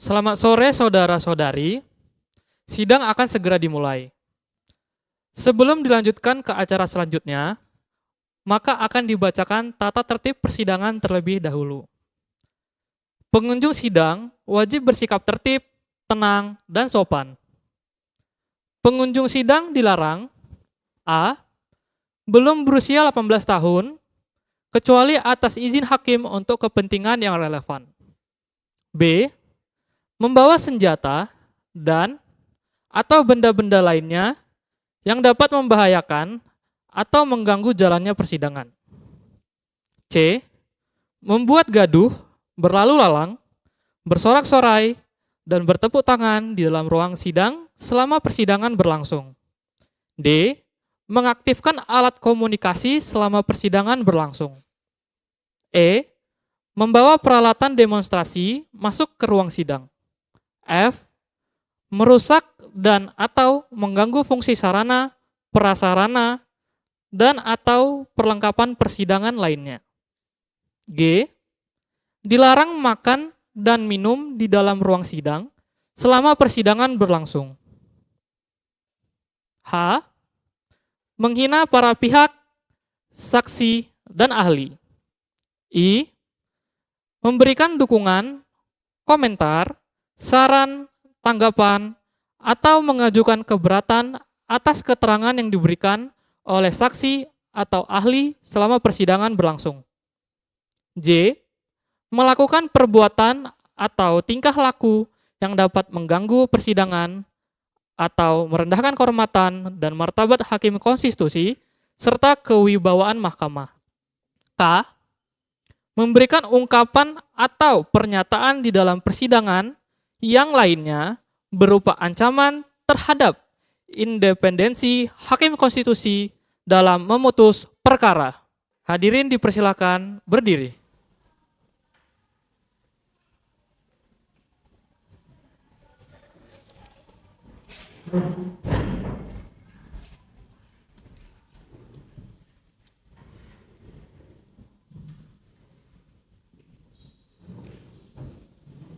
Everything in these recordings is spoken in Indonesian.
Selamat sore saudara-saudari, sidang akan segera dimulai. Sebelum dilanjutkan ke acara selanjutnya, maka akan dibacakan tata tertib persidangan terlebih dahulu. Pengunjung sidang wajib bersikap tertib, tenang, dan sopan. Pengunjung sidang dilarang: A. Belum berusia 18 tahun, kecuali atas izin hakim untuk kepentingan yang relevan. B. Membawa senjata dan atau benda-benda lainnya yang dapat membahayakan atau mengganggu jalannya persidangan. C. Membuat gaduh, berlalu lalang, bersorak-sorai, dan bertepuk tangan di dalam ruang sidang selama persidangan berlangsung. D. Mengaktifkan alat komunikasi selama persidangan berlangsung. E. Membawa peralatan demonstrasi masuk ke ruang sidang. F. Merusak dan atau mengganggu fungsi sarana, prasarana, dan atau perlengkapan persidangan lainnya. G. Dilarang makan dan minum di dalam ruang sidang selama persidangan berlangsung. H. Menghina para pihak, saksi, dan ahli. I. Memberikan dukungan, komentar, saran, tanggapan, atau mengajukan keberatan atas keterangan yang diberikan oleh saksi atau ahli selama persidangan berlangsung. J. Melakukan perbuatan atau tingkah laku yang dapat mengganggu persidangan atau merendahkan kehormatan dan martabat hakim konstitusi serta kewibawaan mahkamah. K. Memberikan ungkapan atau pernyataan di dalam persidangan yang lainnya berupa ancaman terhadap independensi hakim konstitusi dalam memutus perkara. Hadirin dipersilakan berdiri.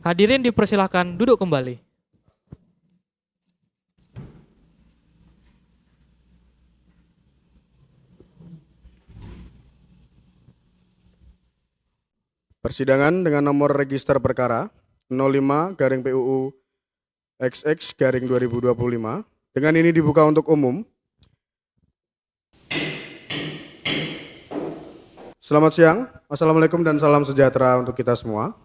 Hadirin dipersilakan duduk kembali. Persidangan dengan nomor register perkara 05/PUU XX/2025 dengan ini dibuka untuk umum. Selamat siang, Assalamualaikum dan salam sejahtera untuk kita semua.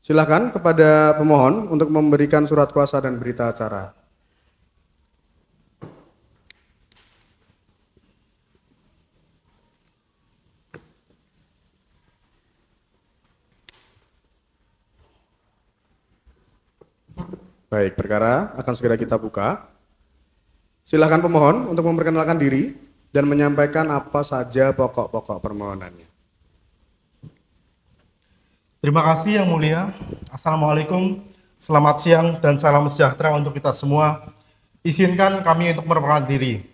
Silakan kepada pemohon untuk memberikan surat kuasa dan berita acara. Baik, perkara akan segera kita buka. Silakan pemohon untuk memperkenalkan diri dan menyampaikan apa saja pokok-pokok permohonannya. Terima kasih Yang Mulia. Assalamualaikum, selamat siang dan salam sejahtera untuk kita semua. Izinkan kami untuk memperkenalkan diri.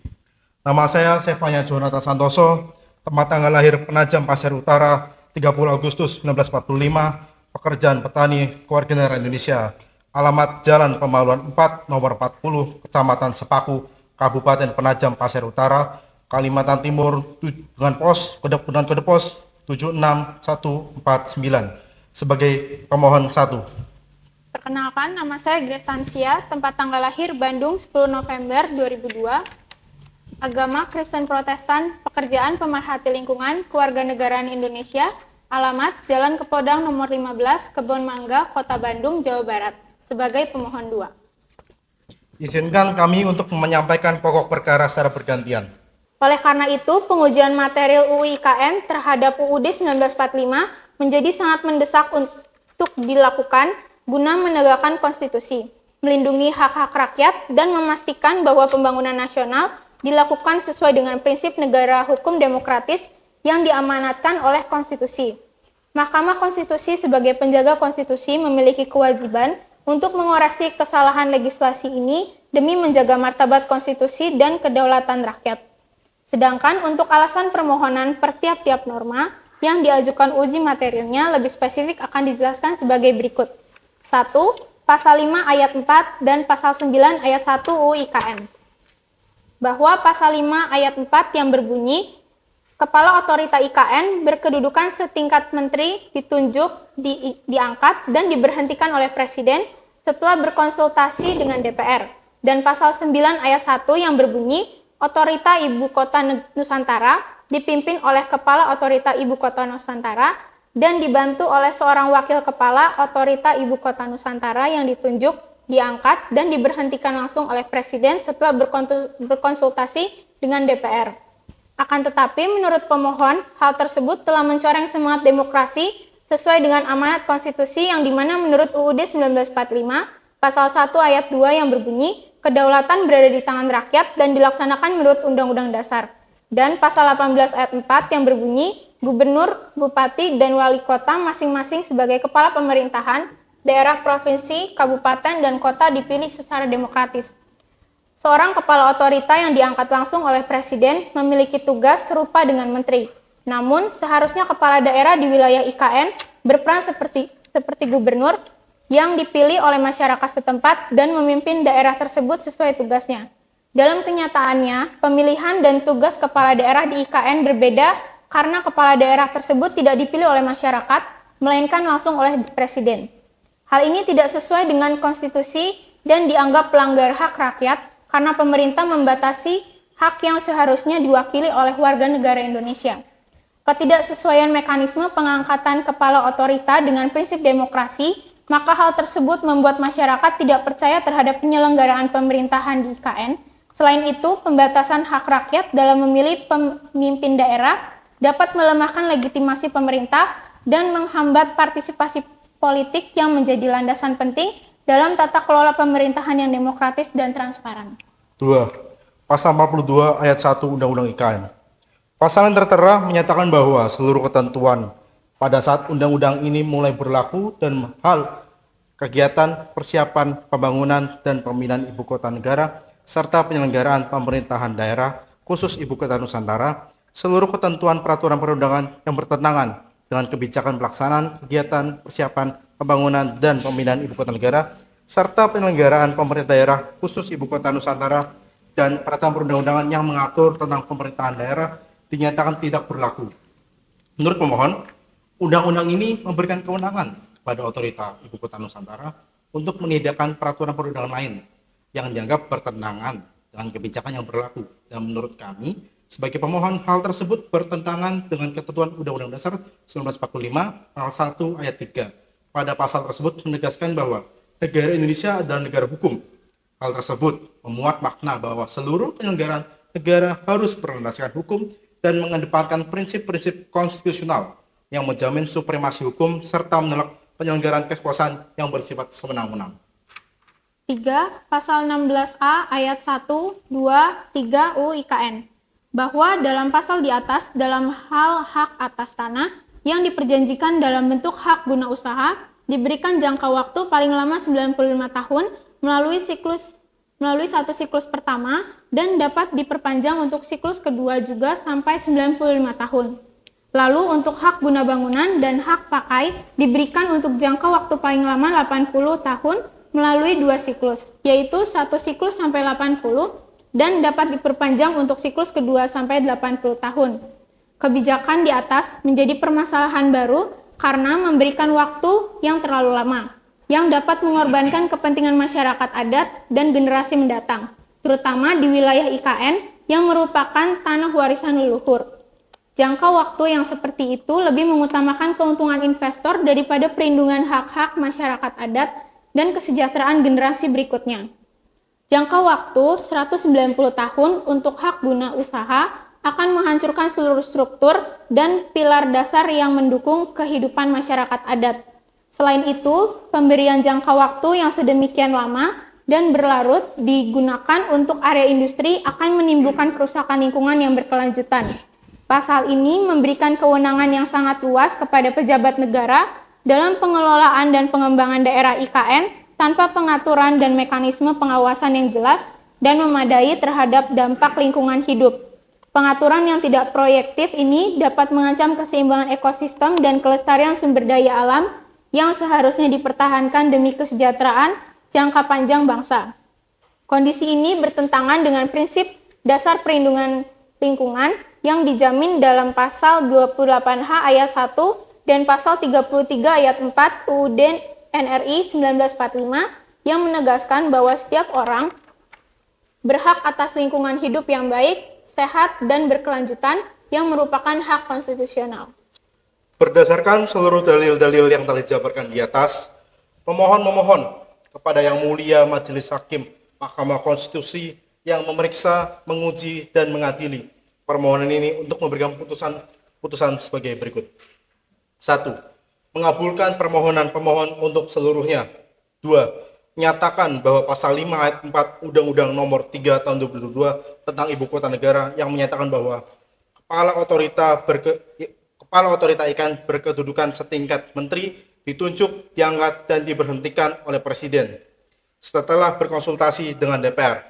Nama saya Sefanya Jonathan Santoso, tempat tanggal lahir Penajam Pasir Utara, 30 Agustus 1945, pekerjaan petani, keluarga negara Indonesia. Alamat Jalan Pemaluan 4, nomor 40, Kecamatan Sepaku, Kabupaten Penajam Pasir Utara, Kalimantan Timur, dengan kode pos 76149 sebagai pemohon 1. Perkenalkan, nama saya Grace Tansia, tempat tanggal lahir Bandung 10 November 2002, agama Kristen Protestan, pekerjaan pemerhati lingkungan, kewarganegaraan Indonesia, alamat Jalan Kepodang nomor 15, Kebon Mangga, Kota Bandung, Jawa Barat, sebagai pemohon 2. Izinkan kami untuk menyampaikan pokok perkara secara bergantian. Oleh karena itu, pengujian material UU IKN terhadap UUD 1945 menjadi sangat mendesak untuk dilakukan guna menegakkan konstitusi, melindungi hak-hak rakyat, dan memastikan bahwa pembangunan nasional dilakukan sesuai dengan prinsip negara hukum demokratis yang diamanatkan oleh konstitusi. Mahkamah Konstitusi sebagai penjaga konstitusi memiliki kewajiban untuk mengoreksi kesalahan legislasi ini demi menjaga martabat konstitusi dan kedaulatan rakyat. Sedangkan untuk alasan permohonan per tiap-tiap norma yang diajukan uji materialnya lebih spesifik akan dijelaskan sebagai berikut. 1. Pasal 5 ayat 4 dan Pasal 9 ayat 1 UU IKN. Bahwa Pasal 5 ayat 4 yang berbunyi, Kepala Otorita IKN berkedudukan setingkat menteri ditunjuk, diangkat, dan diberhentikan oleh Presiden setelah berkonsultasi dengan DPR. Dan Pasal 9 ayat 1 yang berbunyi, Otorita Ibu Kota Nusantara dipimpin oleh Kepala Otorita Ibu Kota Nusantara dan dibantu oleh seorang wakil Kepala Otorita Ibu Kota Nusantara yang ditunjuk, diangkat, dan diberhentikan langsung oleh Presiden setelah berkonsultasi dengan DPR. Akan tetapi, menurut pemohon, hal tersebut telah mencoreng semangat demokrasi sesuai dengan amanat konstitusi yang dimana menurut UUD 1945, Pasal 1 ayat 2 yang berbunyi, kedaulatan berada di tangan rakyat dan dilaksanakan menurut Undang-Undang Dasar. Dan Pasal 18 ayat 4 yang berbunyi, Gubernur, Bupati, dan Wali Kota masing-masing sebagai kepala pemerintahan, daerah, provinsi, kabupaten, dan kota dipilih secara demokratis. Seorang kepala otorita yang diangkat langsung oleh Presiden memiliki tugas serupa dengan menteri. Namun, seharusnya kepala daerah di wilayah IKN berperan seperti gubernur yang dipilih oleh masyarakat setempat dan memimpin daerah tersebut sesuai tugasnya. Dalam kenyataannya, pemilihan dan tugas kepala daerah di IKN berbeda karena kepala daerah tersebut tidak dipilih oleh masyarakat, melainkan langsung oleh Presiden. Hal ini tidak sesuai dengan konstitusi dan dianggap pelanggar hak rakyat karena pemerintah membatasi hak yang seharusnya diwakili oleh warga negara Indonesia. Ketidaksesuaian mekanisme pengangkatan kepala otorita dengan prinsip demokrasi, maka hal tersebut membuat masyarakat tidak percaya terhadap penyelenggaraan pemerintahan di IKN. Selain itu, pembatasan hak rakyat dalam memilih pemimpin daerah dapat melemahkan legitimasi pemerintah dan menghambat partisipasi politik yang menjadi landasan penting dalam tata kelola pemerintahan yang demokratis dan transparan. 2. Pasal 42 ayat 1 Undang-Undang IKN. Pasal yang tertera menyatakan bahwa seluruh ketentuan pada saat undang-undang ini mulai berlaku dan hal kegiatan persiapan pembangunan dan pemindahan ibu kota negara serta penyelenggaraan pemerintahan daerah khusus ibu kota Nusantara, seluruh ketentuan peraturan perundangan yang bertentangan dengan kebijakan pelaksanaan kegiatan persiapan pembangunan dan pemindahan ibu kota negara serta penyelenggaraan pemerintah daerah khusus ibu kota Nusantara dan peraturan perundang-undangan yang mengatur tentang pemerintahan daerah dinyatakan tidak berlaku. Menurut pemohon, undang-undang ini memberikan kewenangan kepada otorita ibu kota Nusantara untuk menyediakan peraturan perundangan lain yang dianggap bertentangan dengan kebijakan yang berlaku. Dan menurut kami, sebagai pemohon, hal tersebut bertentangan dengan ketentuan Undang-Undang Dasar 1945 pasal 1 ayat 3. Pada pasal tersebut menegaskan bahwa negara Indonesia adalah negara hukum. Hal tersebut memuat makna bahwa seluruh penyelenggaraan negara harus berlandaskan hukum dan mengedepankan prinsip-prinsip konstitusional yang menjamin supremasi hukum serta menolak penyelenggaraan kekuasaan yang bersifat sewenang-wenang. 3. Pasal 16A ayat 1, 2, 3 UU IKN. Bahwa dalam pasal di atas, dalam hal hak atas tanah yang diperjanjikan dalam bentuk hak guna usaha, diberikan jangka waktu paling lama 95 tahun melalui satu siklus pertama dan dapat diperpanjang untuk siklus kedua juga sampai 95 tahun. Lalu untuk hak guna bangunan dan hak pakai diberikan untuk jangka waktu paling lama 80 tahun melalui dua siklus, yaitu satu siklus sampai 80 dan dapat diperpanjang untuk siklus kedua sampai 80 tahun. Kebijakan di atas menjadi permasalahan baru karena memberikan waktu yang terlalu lama, yang dapat mengorbankan kepentingan masyarakat adat dan generasi mendatang, terutama di wilayah IKN yang merupakan tanah warisan leluhur. Jangka waktu yang seperti itu lebih mengutamakan keuntungan investor daripada perlindungan hak-hak masyarakat adat dan kesejahteraan generasi berikutnya. Jangka waktu 190 tahun untuk hak guna usaha akan menghancurkan seluruh struktur dan pilar dasar yang mendukung kehidupan masyarakat adat. Selain itu, pemberian jangka waktu yang sedemikian lama dan berlarut digunakan untuk area industri akan menimbulkan kerusakan lingkungan yang berkelanjutan. Pasal ini memberikan kewenangan yang sangat luas kepada pejabat negara dalam pengelolaan dan pengembangan daerah IKN tanpa pengaturan dan mekanisme pengawasan yang jelas dan memadai terhadap dampak lingkungan hidup. Pengaturan yang tidak proyektif ini dapat mengancam keseimbangan ekosistem dan kelestarian sumber daya alam yang seharusnya dipertahankan demi kesejahteraan jangka panjang bangsa. Kondisi ini bertentangan dengan prinsip dasar perlindungan lingkungan yang dijamin dalam pasal 28H ayat 1 dan pasal 33 ayat 4 UUD NRI 1945 yang menegaskan bahwa setiap orang berhak atas lingkungan hidup yang baik, sehat, dan berkelanjutan yang merupakan hak konstitusional. Berdasarkan seluruh dalil-dalil yang telah dijabarkan di atas, pemohon memohon kepada Yang Mulia Majelis Hakim Mahkamah Konstitusi yang memeriksa, menguji, dan mengadili permohonan ini untuk memberikan putusan sebagai berikut. 1. Mengabulkan permohonan pemohon untuk seluruhnya. 2. Menyatakan bahwa pasal 5 ayat 4 Undang-Undang Nomor 3 Tahun 2022 tentang Ibu Kota Negara yang menyatakan bahwa Kepala Otorita IKN berkedudukan setingkat menteri ditunjuk, diangkat, dan diberhentikan oleh Presiden setelah berkonsultasi dengan DPR,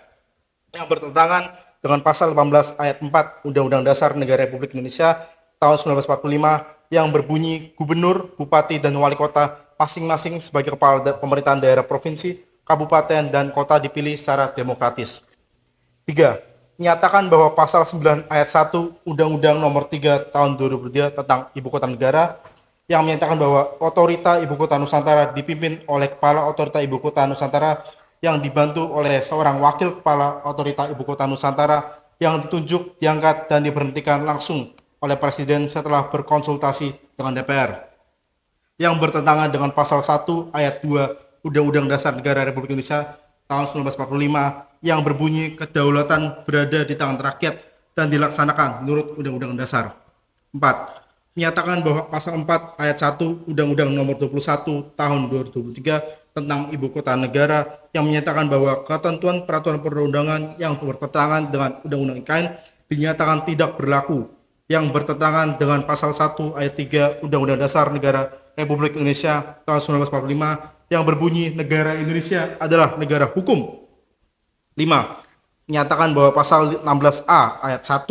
yang bertentangan dengan pasal 18 ayat 4 Undang-Undang Dasar Negara Republik Indonesia tahun 1945 yang berbunyi gubernur, bupati, dan wali kota masing-masing sebagai kepala pemerintahan daerah provinsi, kabupaten, dan kota dipilih secara demokratis. 3. Menyatakan bahwa pasal 9 ayat 1 Undang-Undang Nomor 3 Tahun 2003 tentang Ibu Kota Negara yang menyatakan bahwa Otorita Ibu Kota Nusantara dipimpin oleh Kepala Otorita Ibu Kota Nusantara yang dibantu oleh seorang wakil Kepala Otorita Ibu Kota Nusantara yang ditunjuk, diangkat, dan diberhentikan langsung oleh Presiden setelah berkonsultasi dengan DPR, yang bertentangan dengan pasal 1 ayat 2 Undang-Undang Dasar Negara Republik Indonesia tahun 1945 yang berbunyi kedaulatan berada di tangan rakyat dan dilaksanakan menurut Undang-Undang Dasar. 4. Menyatakan bahwa pasal 4 ayat 1 Undang-Undang Nomor 21 Tahun 2023 tentang Ibu Kota Negara yang menyatakan bahwa ketentuan peraturan perundang-undangan yang bertentangan dengan Undang-Undang IKN dinyatakan tidak berlaku, yang bertentangan dengan pasal 1 ayat 3 Undang-Undang Dasar Negara Republik Indonesia tahun 1945 yang berbunyi negara Indonesia adalah negara hukum. 5. Menyatakan bahwa pasal 16A ayat 1,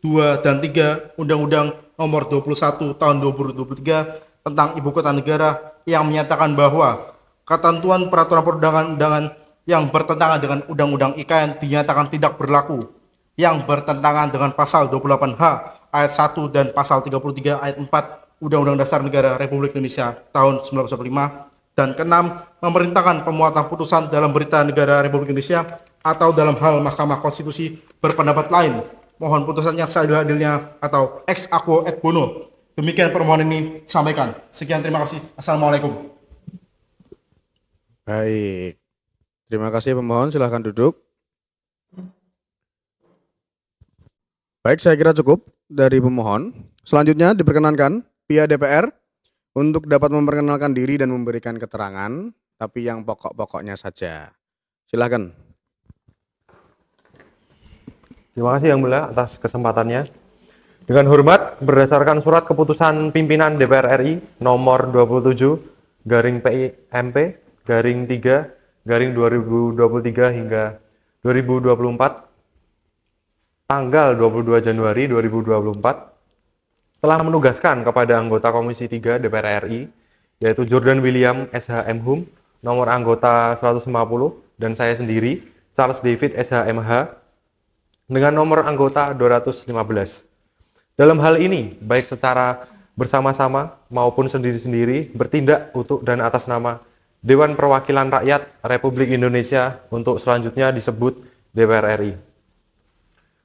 2, dan 3 Undang-Undang Nomor 21 Tahun 2023 tentang Ibu Kota Negara yang menyatakan bahwa ketentuan peraturan perundang-undangan yang bertentangan dengan Undang-Undang IKN dinyatakan tidak berlaku, yang bertentangan dengan pasal 28H ayat 1 dan pasal 33 ayat 4 Undang-Undang Dasar Negara Republik Indonesia tahun 1945, dan keenam, memerintahkan pemuatan putusan dalam berita negara Republik Indonesia atau dalam hal Mahkamah Konstitusi berpendapat lain. Mohon putusan yang seadil-adilnya atau ex aequo et bono. Demikian permohonan ini disampaikan. Sekian, terima kasih. Assalamualaikum. Baik. Terima kasih pemohon, silahkan duduk. Baik, saya kira cukup dari pemohon. Selanjutnya diperkenankan pihak DPR untuk dapat memperkenalkan diri dan memberikan keterangan, tapi yang pokok-pokoknya saja. Silahkan. Terima kasih Yang Mulia atas kesempatannya. Dengan hormat, berdasarkan surat keputusan pimpinan DPR RI nomor 27 PIMP 3 2023 hingga 2024 tanggal 22 Januari 2024 telah menugaskan kepada anggota Komisi 3 DPR RI yaitu Jordan William SH.M.Hum nomor anggota 150 dan saya sendiri Charles David SH.M.H dengan nomor anggota 215. Dalam hal ini, baik secara bersama-sama maupun sendiri-sendiri bertindak untuk dan atas nama Dewan Perwakilan Rakyat Republik Indonesia untuk selanjutnya disebut DPR RI.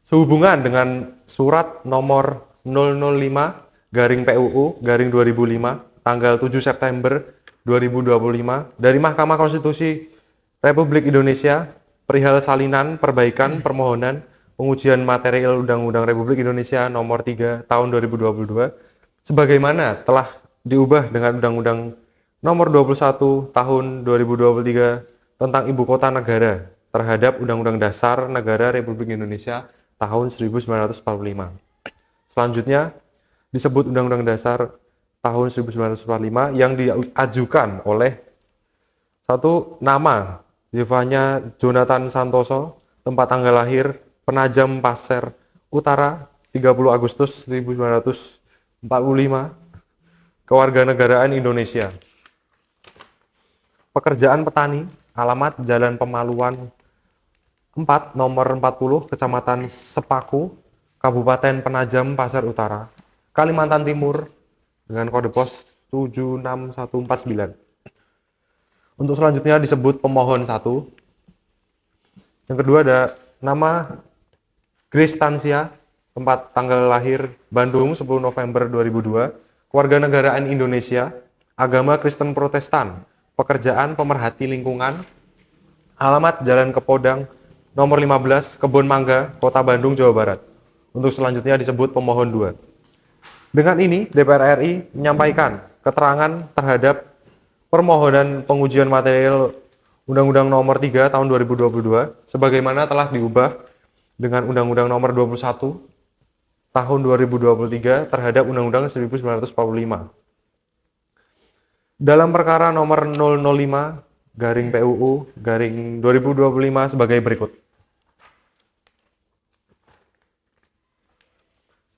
Sehubungan dengan surat nomor 005/PUU/2005 tanggal 7 September 2025 dari Mahkamah Konstitusi Republik Indonesia perihal salinan perbaikan permohonan pengujian material Undang-Undang Republik Indonesia Nomor 3 Tahun 2022 sebagaimana telah diubah dengan Undang-Undang Nomor 21 Tahun 2023 tentang Ibu Kota Negara terhadap Undang-Undang Dasar Negara Republik Indonesia tahun 1945. Selanjutnya disebut Undang-Undang Dasar tahun 1945 yang diajukan oleh satu nama Yevanya Jonathan Santoso, tempat tanggal lahir Penajam Pasir Utara 30 Agustus 1945, kewarganegaraan Indonesia. pekerjaan petani, alamat Jalan Pemaluan 4, nomor 40, Kecamatan Sepaku, Kabupaten Penajam Pasir Utara, Kalimantan Timur, dengan kode pos 76149. Untuk selanjutnya disebut pemohon 1. Yang kedua ada nama Grace Tansia, tempat tanggal lahir Bandung 10 November 2002, kewarganegaraan Indonesia, agama Kristen Protestan, pekerjaan pemerhati lingkungan, alamat Jalan Kepodang, nomor 15, Kebon Mangga, Kota Bandung, Jawa Barat. Untuk selanjutnya disebut pemohon 2. Dengan ini, DPR RI menyampaikan keterangan terhadap permohonan pengujian material Undang-Undang Nomor 3 Tahun 2022 sebagaimana telah diubah dengan Undang-Undang Nomor 21 Tahun 2023 terhadap Undang-Undang 1945. Dalam perkara nomor 005/PUU/2025 sebagai berikut.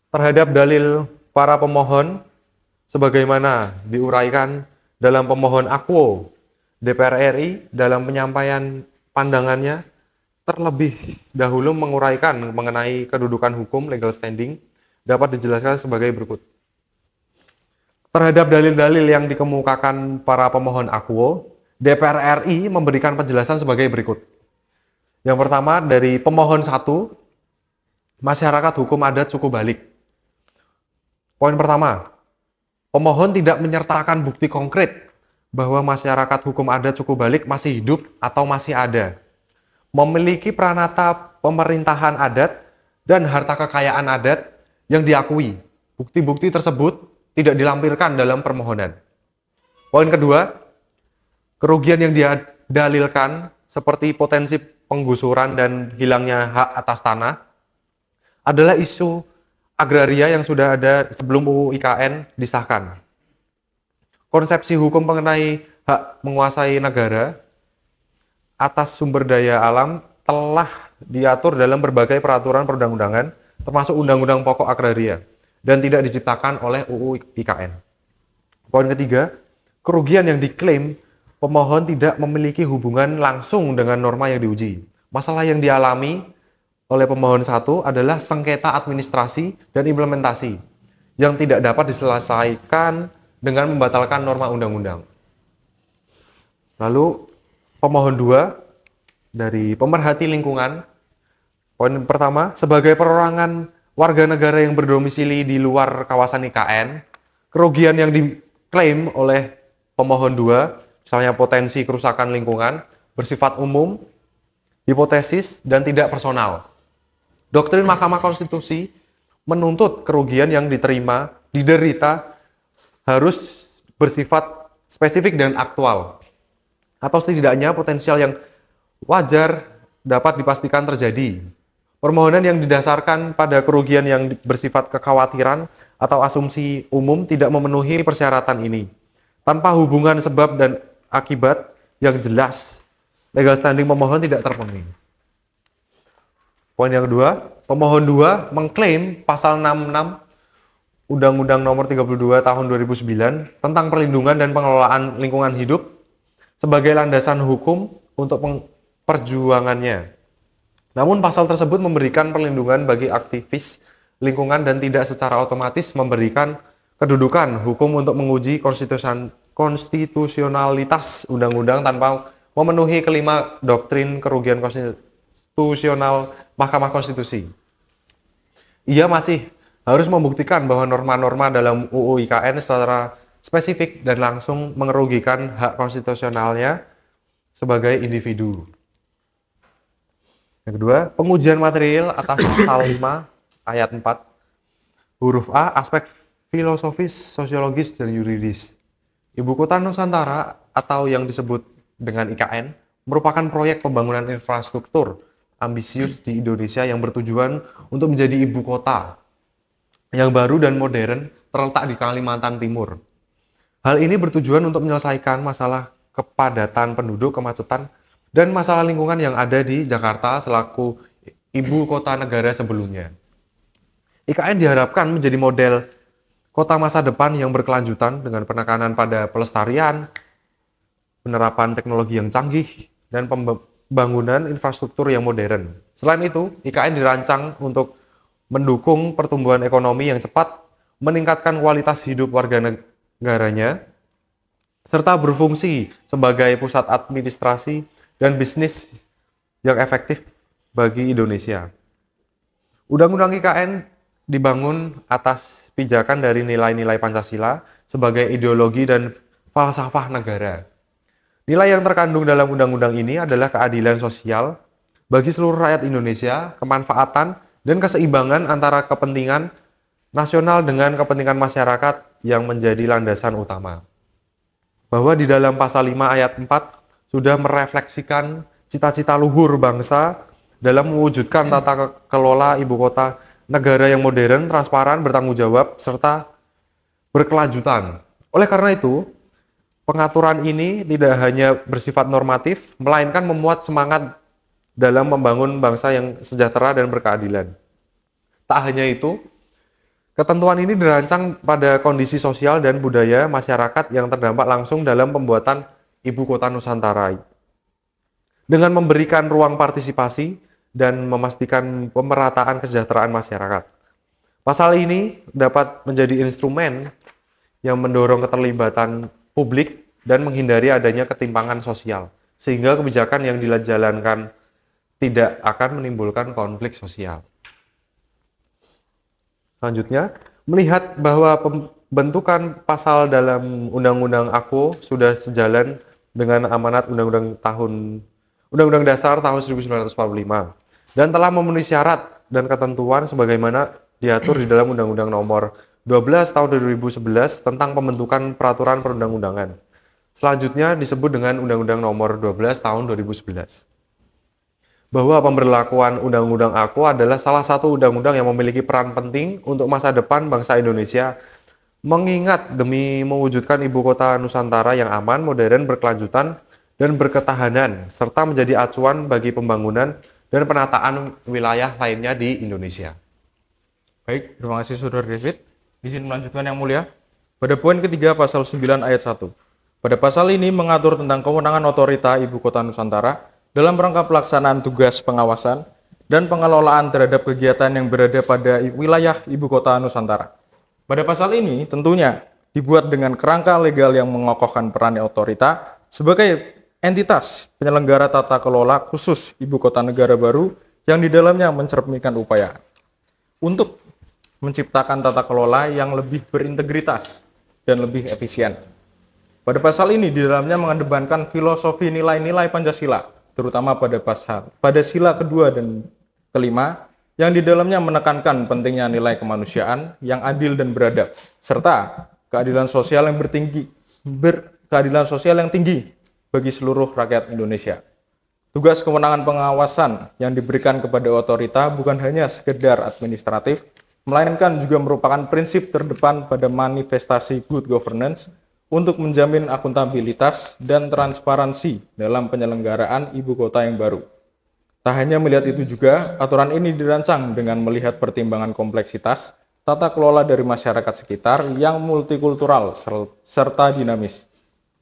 Terhadap dalil para pemohon sebagaimana diuraikan dalam pemohon Aquo, DPR RI dalam penyampaian pandangannya terlebih dahulu menguraikan mengenai kedudukan hukum legal standing dapat dijelaskan sebagai berikut. Terhadap dalil-dalil yang dikemukakan para pemohon Aquo, DPR RI memberikan penjelasan sebagai berikut. Yang pertama dari pemohon 1, masyarakat hukum adat suku Balik. Poin pertama, pemohon tidak menyertakan bukti konkret bahwa masyarakat hukum adat suku Balik masih hidup atau masih ada, memiliki peranata pemerintahan adat dan harta kekayaan adat yang diakui. Bukti-bukti tersebut tidak dilampirkan dalam permohonan. Poin kedua, kerugian yang didalilkan seperti potensi penggusuran dan hilangnya hak atas tanah adalah isu agraria yang sudah ada sebelum UU IKN disahkan. Konsepsi hukum mengenai hak menguasai negara atas sumber daya alam telah diatur dalam berbagai peraturan perundang-undangan, termasuk Undang-Undang Pokok Agraria, dan tidak diciptakan oleh UU IKN. Poin ketiga, kerugian yang diklaim pemohon tidak memiliki hubungan langsung dengan norma yang diuji. Masalah yang dialami oleh pemohon 1 adalah sengketa administrasi dan implementasi yang tidak dapat diselesaikan dengan membatalkan norma undang-undang. Lalu pemohon 2 dari pemerhati lingkungan. Poin pertama, sebagai perorangan warga negara yang berdomisili di luar kawasan IKN, kerugian yang diklaim oleh pemohon 2, misalnya potensi kerusakan lingkungan, bersifat umum, hipotesis, dan tidak personal. Doktrin Mahkamah Konstitusi menuntut kerugian yang diderita harus bersifat spesifik dan aktual, atau setidaknya potensial yang wajar dapat dipastikan terjadi. Permohonan yang didasarkan pada kerugian yang bersifat kekhawatiran atau asumsi umum tidak memenuhi persyaratan ini. Tanpa hubungan sebab dan akibat yang jelas, legal standing pemohon tidak terpenuhi. Poin yang kedua, pemohon 2 mengklaim pasal 66 Undang-Undang Nomor 32 Tahun 2009 tentang perlindungan dan pengelolaan lingkungan hidup sebagai landasan hukum untuk perjuangannya. Namun pasal tersebut memberikan perlindungan bagi aktivis lingkungan dan tidak secara otomatis memberikan kedudukan hukum untuk menguji konstitusionalitas undang-undang tanpa memenuhi kelima doktrin kerugian konstitusional Mahkamah Konstitusi. Ia masih harus membuktikan bahwa norma-norma dalam UU IKN secara spesifik dan langsung mengerugikan hak konstitusionalnya sebagai individu. Yang kedua, pengujian material atas pasal 5 ayat 4 huruf A, aspek filosofis, sosiologis, dan yuridis. Ibu Kota Nusantara atau yang disebut dengan IKN merupakan proyek pembangunan infrastruktur ambisius di Indonesia yang bertujuan untuk menjadi ibu kota yang baru dan modern terletak di Kalimantan Timur. Hal ini bertujuan untuk menyelesaikan masalah kepadatan penduduk, kemacetan, dan masalah lingkungan yang ada di Jakarta selaku ibu kota negara sebelumnya. IKN diharapkan menjadi model kota masa depan yang berkelanjutan dengan penekanan pada pelestarian, penerapan teknologi yang canggih, dan pembangunan infrastruktur yang modern. Selain itu, IKN dirancang untuk mendukung pertumbuhan ekonomi yang cepat, meningkatkan kualitas hidup warga negaranya, serta berfungsi sebagai pusat administrasi dan bisnis yang efektif bagi Indonesia. Undang-Undang IKN dibangun atas pijakan dari nilai-nilai Pancasila sebagai ideologi dan falsafah negara. Nilai yang terkandung dalam undang-undang ini adalah keadilan sosial bagi seluruh rakyat Indonesia, kemanfaatan dan keseimbangan antara kepentingan nasional dengan kepentingan masyarakat yang menjadi landasan utama. Bahwa di dalam pasal 5 ayat 4 sudah merefleksikan cita-cita luhur bangsa dalam mewujudkan tata kelola ibu kota negara yang modern, transparan, bertanggung jawab, serta berkelanjutan. Oleh karena itu, pengaturan ini tidak hanya bersifat normatif, melainkan memuat semangat dalam membangun bangsa yang sejahtera dan berkeadilan. Tak hanya itu, ketentuan ini dirancang pada kondisi sosial dan budaya masyarakat yang terdampak langsung dalam pembuatan ibu kota Nusantara. Dengan memberikan ruang partisipasi dan memastikan pemerataan kesejahteraan masyarakat. Pasal ini dapat menjadi instrumen yang mendorong keterlibatan publik dan menghindari adanya ketimpangan sosial, sehingga kebijakan yang dijalankan tidak akan menimbulkan konflik sosial. Selanjutnya, melihat bahwa pembentukan pasal dalam Undang-Undang AKO sudah sejalan dengan amanat Undang-Undang Dasar tahun 1945 dan telah memenuhi syarat dan ketentuan sebagaimana diatur di dalam Undang-Undang Nomor 12 tahun 2011 tentang pembentukan peraturan perundang-undangan. Selanjutnya disebut dengan Undang-Undang Nomor 12 tahun 2011. Bahwa pemberlakuan Undang-Undang AKO adalah salah satu undang-undang yang memiliki peran penting untuk masa depan bangsa Indonesia, mengingat demi mewujudkan ibu kota Nusantara yang aman, modern, berkelanjutan, dan berketahanan, serta menjadi acuan bagi pembangunan dan penataan wilayah lainnya di Indonesia. Baik, terima kasih Saudara David. Izin melanjutkan yang mulia. Pada poin ketiga pasal 9 ayat 1. Pada pasal ini mengatur tentang kewenangan otorita Ibu Kota Nusantara dalam rangka pelaksanaan tugas pengawasan dan pengelolaan terhadap kegiatan yang berada pada wilayah Ibu Kota Nusantara. Pada pasal ini tentunya dibuat dengan kerangka legal yang mengokohkan peran otorita sebagai entitas penyelenggara tata kelola khusus ibu kota negara baru yang di dalamnya mencerminkan upaya untuk menciptakan tata kelola yang lebih berintegritas dan lebih efisien. Pada pasal ini di dalamnya mengedepankan filosofi nilai-nilai Pancasila, terutama pada sila kedua dan kelima, yang di dalamnya menekankan pentingnya nilai kemanusiaan yang adil dan beradab, serta keadilan sosial yang tinggi bagi seluruh rakyat Indonesia. Tugas kewenangan pengawasan yang diberikan kepada otorita bukan hanya sekedar administratif, melainkan juga merupakan prinsip terdepan pada manifestasi good governance untuk menjamin akuntabilitas dan transparansi dalam penyelenggaraan ibu kota yang baru. Tak hanya melihat itu juga, aturan ini dirancang dengan melihat pertimbangan kompleksitas tata kelola dari masyarakat sekitar yang multikultural serta dinamis.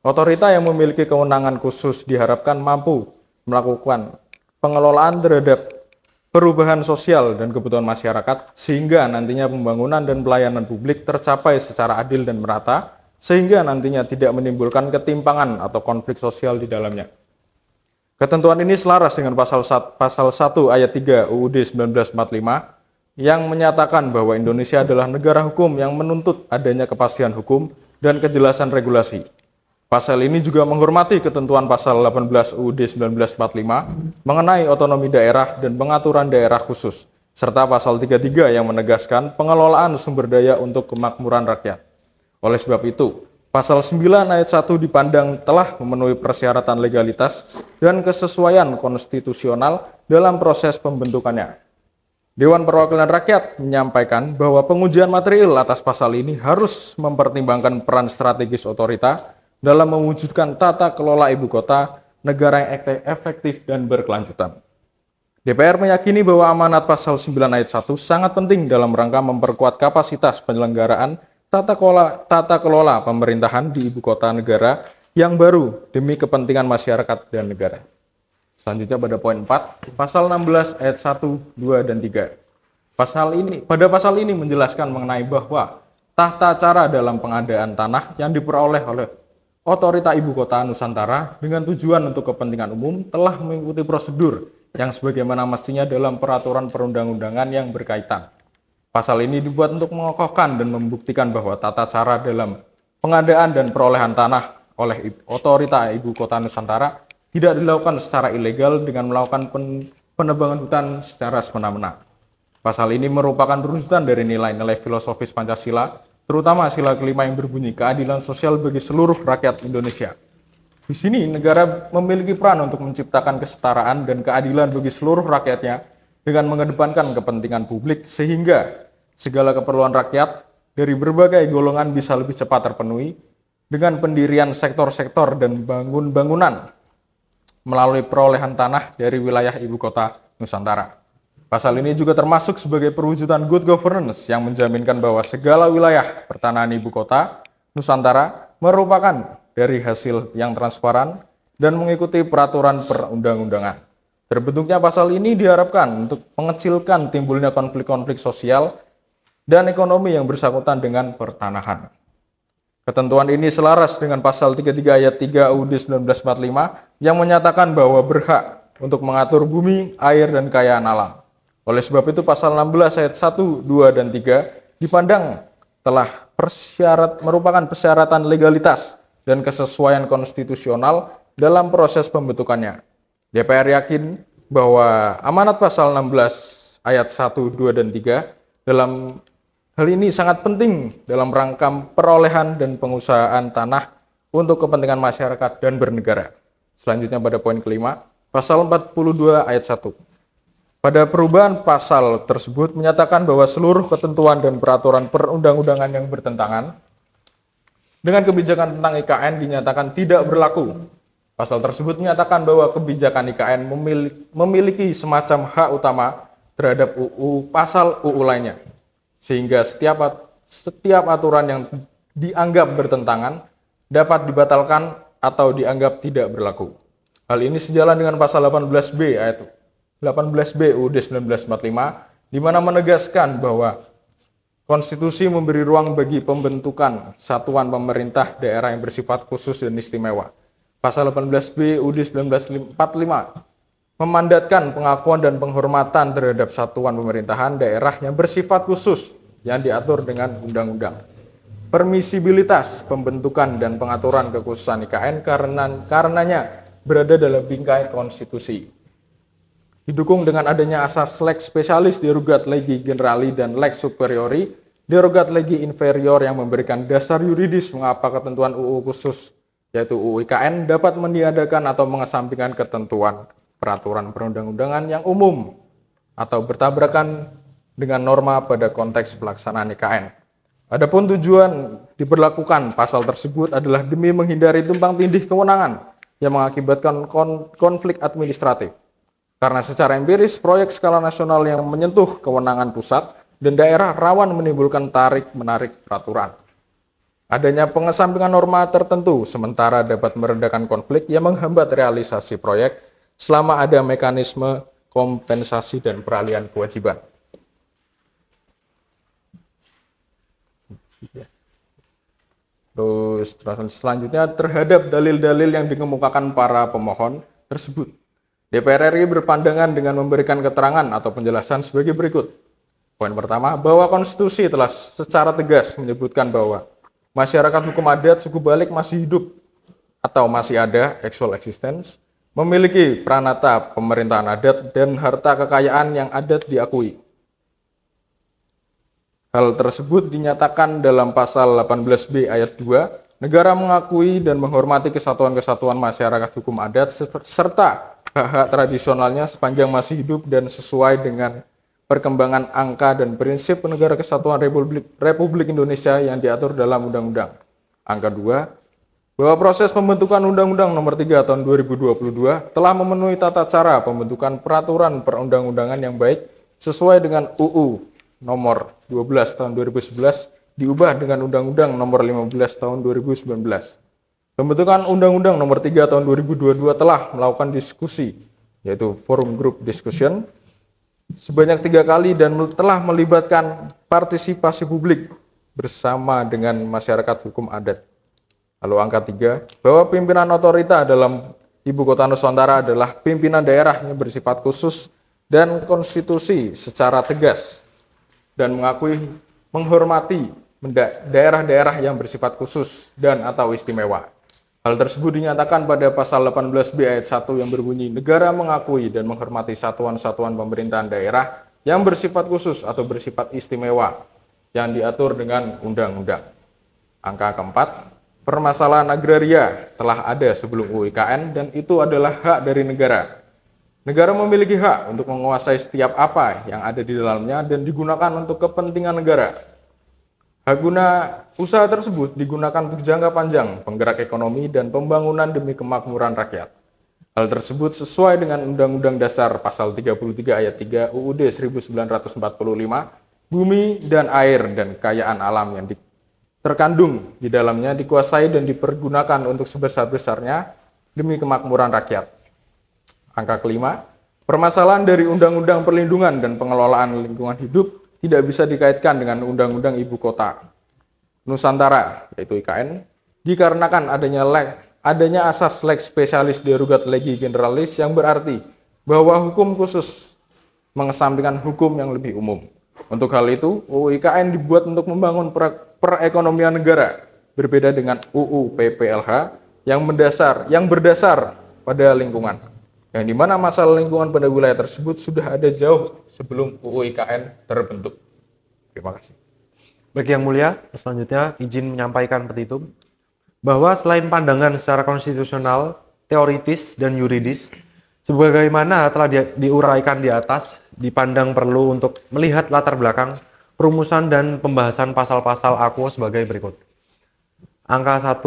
Otorita yang memiliki kewenangan khusus diharapkan mampu melakukan pengelolaan terhadap perubahan sosial dan kebutuhan masyarakat sehingga nantinya pembangunan dan pelayanan publik tercapai secara adil dan merata sehingga nantinya tidak menimbulkan ketimpangan atau konflik sosial di dalamnya. Ketentuan ini selaras dengan pasal 1 ayat 3 UUD 1945 yang menyatakan bahwa Indonesia adalah negara hukum yang menuntut adanya kepastian hukum dan kejelasan regulasi. Pasal ini juga menghormati ketentuan pasal 18 UUD 1945 mengenai otonomi daerah dan pengaturan daerah khusus, serta pasal 33 yang menegaskan pengelolaan sumber daya untuk kemakmuran rakyat. Oleh sebab itu, pasal 9 ayat 1 dipandang telah memenuhi persyaratan legalitas dan kesesuaian konstitusional dalam proses pembentukannya. Dewan Perwakilan Rakyat menyampaikan bahwa pengujian material atas pasal ini harus mempertimbangkan peran strategis otorita dalam mewujudkan tata kelola ibu kota negara yang efektif dan berkelanjutan. DPR meyakini bahwa amanat pasal 9 ayat 1 sangat penting dalam rangka memperkuat kapasitas penyelenggaraan tata kelola pemerintahan di ibu kota negara yang baru demi kepentingan masyarakat dan negara. Selanjutnya pada poin 4, pasal 16 ayat 1, 2, dan 3. Pada pasal ini menjelaskan mengenai bahwa tata cara dalam pengadaan tanah yang diperoleh oleh Otorita Ibu Kota Nusantara dengan tujuan untuk kepentingan umum telah mengikuti prosedur yang sebagaimana mestinya dalam peraturan perundang-undangan yang berkaitan. Pasal ini dibuat untuk mengokohkan dan membuktikan bahwa tata cara dalam pengadaan dan perolehan tanah oleh Otorita Ibu Kota Nusantara tidak dilakukan secara ilegal dengan melakukan penebangan hutan secara semena-mena. Pasal ini merupakan rujukan dari nilai-nilai filosofis Pancasila, terutama sila kelima yang berbunyi keadilan sosial bagi seluruh rakyat Indonesia. Di sini negara memiliki peran untuk menciptakan kesetaraan dan keadilan bagi seluruh rakyatnya dengan mengedepankan kepentingan publik sehingga segala keperluan rakyat dari berbagai golongan bisa lebih cepat terpenuhi dengan pendirian sektor-sektor dan bangunan melalui perolehan tanah dari wilayah Ibu Kota Nusantara. Pasal ini juga termasuk sebagai perwujudan good governance yang menjaminkan bahwa segala wilayah pertanahan Ibu Kota Nusantara merupakan dari hasil yang transparan dan mengikuti peraturan perundang-undangan. Terbentuknya pasal ini diharapkan untuk mengecilkan timbulnya konflik-konflik sosial dan ekonomi yang bersangkutan dengan pertanahan. Ketentuan ini selaras dengan pasal 33 ayat 3 UUD 1945 yang menyatakan bahwa berhak untuk mengatur bumi, air, dan kekayaan alam. Oleh sebab itu pasal 16 ayat 1, 2, dan 3 dipandang telah merupakan persyaratan legalitas dan kesesuaian konstitusional dalam proses pembentukannya. DPR yakin bahwa amanat pasal 16 ayat 1, 2, dan 3 dalam hal ini sangat penting dalam rangka perolehan dan pengusahaan tanah untuk kepentingan masyarakat dan bernegara. Selanjutnya pada poin kelima, pasal 42 ayat 1. Pada perubahan pasal tersebut menyatakan bahwa seluruh ketentuan dan peraturan perundang-undangan yang bertentangan dengan kebijakan tentang IKN dinyatakan tidak berlaku. Pasal tersebut menyatakan bahwa kebijakan IKN memiliki semacam hak utama terhadap pasal UU lainnya, sehingga setiap aturan yang dianggap bertentangan dapat dibatalkan atau dianggap tidak berlaku. Hal ini sejalan dengan pasal 18B ayat 18B UUD 1945 di mana menegaskan bahwa konstitusi memberi ruang bagi pembentukan satuan pemerintah daerah yang bersifat khusus dan istimewa. Pasal 18B UUD 1945 memandatkan pengakuan dan penghormatan terhadap satuan pemerintahan daerah yang bersifat khusus yang diatur dengan undang-undang. Permisibilitas pembentukan dan pengaturan kekhususan IKN karenanya berada dalam bingkai konstitusi. Didukung dengan adanya asas lex specialis derogat legi generali dan lex superiori derogat legi inferior yang memberikan dasar yuridis mengapa ketentuan UU khusus yaitu UU IKN dapat meniadakan atau mengesampingkan ketentuan peraturan perundang-undangan yang umum atau bertabrakan dengan norma pada konteks pelaksanaan IKN. Adapun tujuan diberlakukan pasal tersebut adalah demi menghindari tumpang tindih kewenangan yang mengakibatkan konflik administratif. Karena secara empiris, proyek skala nasional yang menyentuh kewenangan pusat dan daerah rawan menimbulkan tarik-menarik peraturan. Adanya pengesampingan norma tertentu sementara dapat meredakan konflik yang menghambat realisasi proyek selama ada mekanisme kompensasi dan peralihan kewajiban. Terus selanjutnya terhadap dalil-dalil yang dikemukakan para pemohon tersebut. DPR RI berpandangan dengan memberikan keterangan atau penjelasan sebagai berikut. Poin pertama, bahwa konstitusi telah secara tegas menyebutkan bahwa masyarakat hukum adat suku Balik masih hidup atau masih ada, actual existence, memiliki pranata pemerintahan adat dan harta kekayaan yang adat diakui. Hal tersebut dinyatakan dalam pasal 18B ayat 2, negara mengakui dan menghormati kesatuan-kesatuan masyarakat hukum adat serta hak-hak tradisionalnya sepanjang masih hidup dan sesuai dengan perkembangan angka dan prinsip negara kesatuan Republik Indonesia yang diatur dalam undang-undang. Angka 2, bahwa proses pembentukan Undang-Undang Nomor 3 Tahun 2022 telah memenuhi tata cara pembentukan peraturan perundang-undangan yang baik sesuai dengan UU Nomor 12 Tahun 2011 diubah dengan Undang-Undang Nomor 15 Tahun 2019. Pembentukan Undang-Undang Nomor 3 Tahun 2022 telah melakukan diskusi, yaitu forum group discussion, sebanyak 3 kali dan telah melibatkan partisipasi publik bersama dengan masyarakat hukum adat. Lalu angka 3, bahwa pimpinan otorita dalam Ibu Kota Nusantara adalah pimpinan daerah yang bersifat khusus dan konstitusi secara tegas dan mengakui, menghormati daerah-daerah yang bersifat khusus dan atau istimewa. Hal tersebut dinyatakan pada pasal 18B ayat 1 yang berbunyi, negara mengakui dan menghormati satuan-satuan pemerintahan daerah yang bersifat khusus atau bersifat istimewa yang diatur dengan undang-undang. Angka keempat, permasalahan agraria telah ada sebelum UU IKN dan itu adalah hak dari negara. Negara memiliki hak untuk menguasai setiap apa yang ada di dalamnya dan digunakan untuk kepentingan negara. Hak guna usaha tersebut digunakan untuk jangka panjang, penggerak ekonomi dan pembangunan demi kemakmuran rakyat. Hal tersebut sesuai dengan Undang-Undang Dasar Pasal 33 Ayat 3 UUD 1945, bumi dan air dan kekayaan alam yang terkandung di dalamnya dikuasai dan dipergunakan untuk sebesar-besarnya demi kemakmuran rakyat. Angka kelima, permasalahan dari Undang-Undang Perlindungan dan Pengelolaan Lingkungan Hidup tidak bisa dikaitkan dengan Undang-Undang Ibu Kota Nusantara, yaitu IKN, dikarenakan adanya asas lex specialis derogat legi generalis yang berarti bahwa hukum khusus mengesampingkan hukum yang lebih umum. Untuk hal itu, UU IKN dibuat untuk membangun perekonomian negara, berbeda dengan UU PPLH yang berdasar pada lingkungan, yang dimana masalah lingkungan pada wilayah tersebut sudah ada jauh sebelum UU IKN terbentuk. Terima kasih. Bagi Yang Mulia, selanjutnya izin menyampaikan petitum bahwa selain pandangan secara konstitusional, teoritis, dan yuridis, sebagaimana telah diuraikan di atas, dipandang perlu untuk melihat latar belakang perumusan dan pembahasan pasal-pasal AKUO sebagai berikut. Angka 1,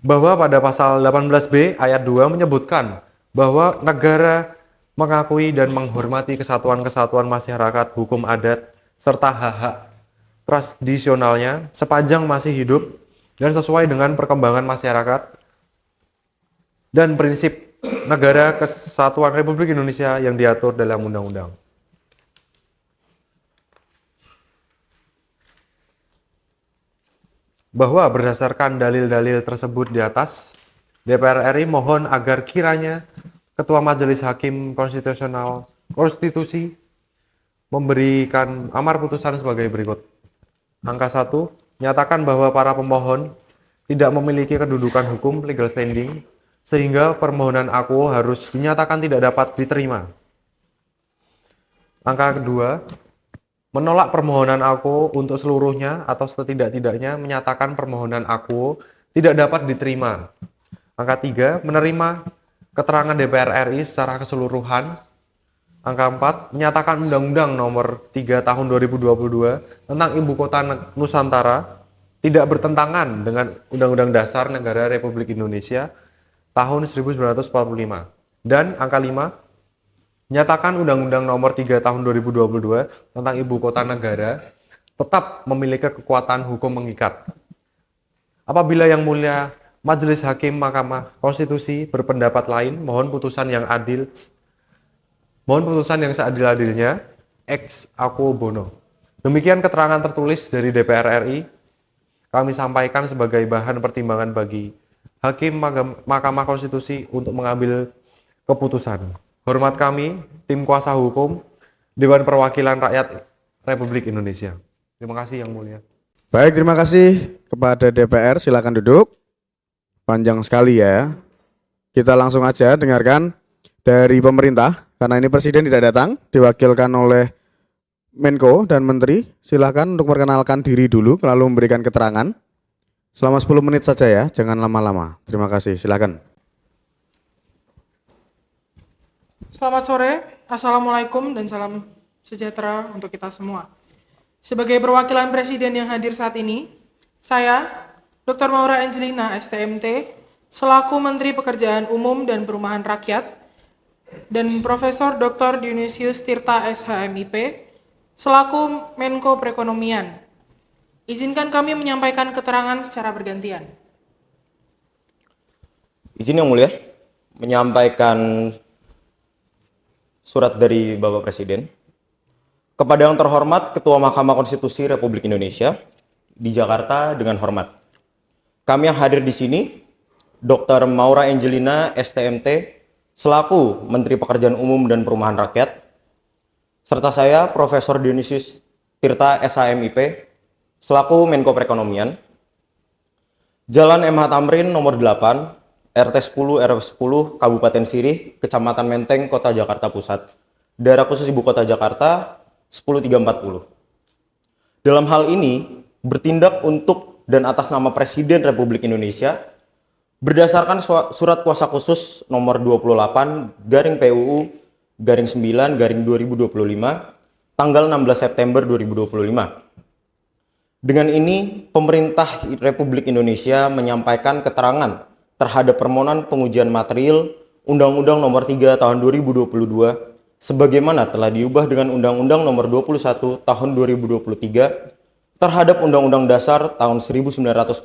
bahwa pada pasal 18B ayat 2 menyebutkan bahwa negara mengakui dan menghormati kesatuan-kesatuan masyarakat hukum adat serta hak-hak tradisionalnya sepanjang masih hidup dan sesuai dengan perkembangan masyarakat dan prinsip negara kesatuan Republik Indonesia yang diatur dalam undang-undang. Bahwa berdasarkan dalil-dalil tersebut di atas, DPR RI mohon agar kiranya Ketua Majelis Hakim Konstitusi memberikan amar putusan sebagai berikut. Angka 1, nyatakan bahwa para pemohon tidak memiliki kedudukan hukum legal standing sehingga permohonan AKUO harus dinyatakan tidak dapat diterima. Angka 2, menolak permohonan AKUO untuk seluruhnya atau setidak-tidaknya menyatakan permohonan AKUO tidak dapat diterima. Angka 3, menerima keterangan DPR RI secara keseluruhan. Angka 4, menyatakan Undang-Undang Nomor 3 Tahun 2022 tentang Ibu Kota Nusantara tidak bertentangan dengan Undang-Undang Dasar Negara Republik Indonesia tahun 1945. Dan angka 5, menyatakan Undang-Undang Nomor 3 Tahun 2022 tentang Ibu Kota Negara tetap memiliki kekuatan hukum mengikat. Apabila Yang Mulia Majelis Hakim Mahkamah Konstitusi berpendapat lain, mohon putusan yang seadil-adilnya, ex aequo bono. Demikian keterangan tertulis dari DPR RI. Kami sampaikan sebagai bahan pertimbangan bagi Hakim Mahkamah Konstitusi untuk mengambil keputusan. Hormat kami, tim kuasa hukum, Dewan Perwakilan Rakyat Republik Indonesia. Terima kasih Yang Mulia. Baik, terima kasih kepada DPR. Silakan duduk. Panjang sekali ya. Kita langsung aja dengarkan dari pemerintah. Karena ini Presiden tidak datang, diwakilkan oleh Menko dan Menteri. Silakan untuk memperkenalkan diri dulu, lalu memberikan keterangan. Selama 10 menit saja ya, jangan lama-lama. Terima kasih, silakan. Selamat sore, Assalamualaikum dan salam sejahtera untuk kita semua. Sebagai perwakilan Presiden yang hadir saat ini, saya, Dr. Maura Angelina, STMT, selaku Menteri Pekerjaan Umum dan Perumahan Rakyat, dan Profesor Dr. Dionysius Tirta SHMIP, selaku Menko Perekonomian. Izinkan kami menyampaikan keterangan secara bergantian. Izin yang mulia menyampaikan surat dari Bapak Presiden kepada yang terhormat Ketua Mahkamah Konstitusi Republik Indonesia di Jakarta dengan hormat. Kami yang hadir di sini, Dr. Maura Angelina, STMT, selaku Menteri Pekerjaan Umum dan Perumahan Rakyat, serta saya, Profesor Dionysius Tirta, SHMIP, selaku Menko Perekonomian, Jalan MH Tamrin nomor 8, RT 10 RW 10, Kabupaten Sirih, Kecamatan Menteng, Kota Jakarta Pusat, Daerah Khusus Ibu Kota Jakarta, 10340. Dalam hal ini, bertindak untuk dan atas nama Presiden Republik Indonesia, berdasarkan Surat Kuasa Khusus nomor 28/PUU/9/2025, tanggal 16 September 2025. Dengan ini, pemerintah Republik Indonesia menyampaikan keterangan terhadap permohonan pengujian material Undang-Undang Nomor 3 Tahun 2022 sebagaimana telah diubah dengan Undang-Undang Nomor 21 Tahun 2023 terhadap Undang-Undang Dasar tahun 1945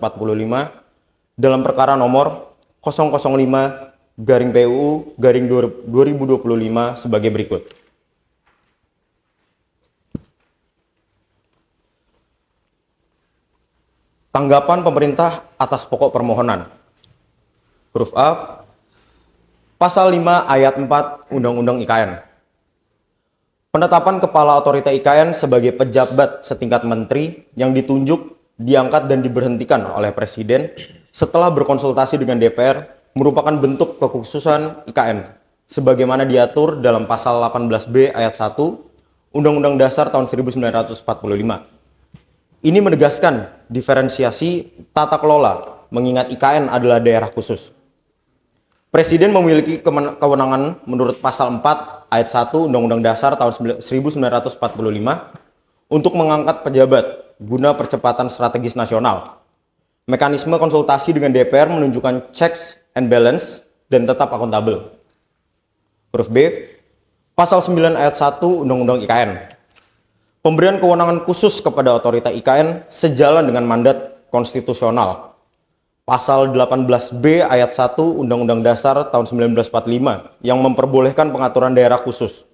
dalam perkara nomor 005/PUU/2025 sebagai berikut. Tanggapan pemerintah atas pokok permohonan. Huruf A, Pasal 5 Ayat 4 Undang-Undang IKN. Penetapan Kepala Otorita IKN sebagai pejabat setingkat menteri yang ditunjuk, diangkat dan diberhentikan oleh Presiden setelah berkonsultasi dengan DPR merupakan bentuk kekhususan IKN sebagaimana diatur dalam Pasal 18B Ayat 1 Undang-Undang Dasar tahun 1945. Ini menegaskan diferensiasi tata kelola mengingat IKN adalah daerah khusus. Presiden memiliki kewenangan menurut Pasal 4 Ayat 1 Undang-Undang Dasar tahun 1945 untuk mengangkat pejabat guna percepatan strategis nasional. Mekanisme konsultasi dengan DPR menunjukkan checks and balance dan tetap akuntabel. Huruf B, Pasal 9 Ayat 1 Undang-Undang IKN. Pemberian kewenangan khusus kepada otorita IKN sejalan dengan mandat konstitusional. Pasal 18B Ayat 1 Undang-Undang Dasar tahun 1945 yang memperbolehkan pengaturan daerah khusus.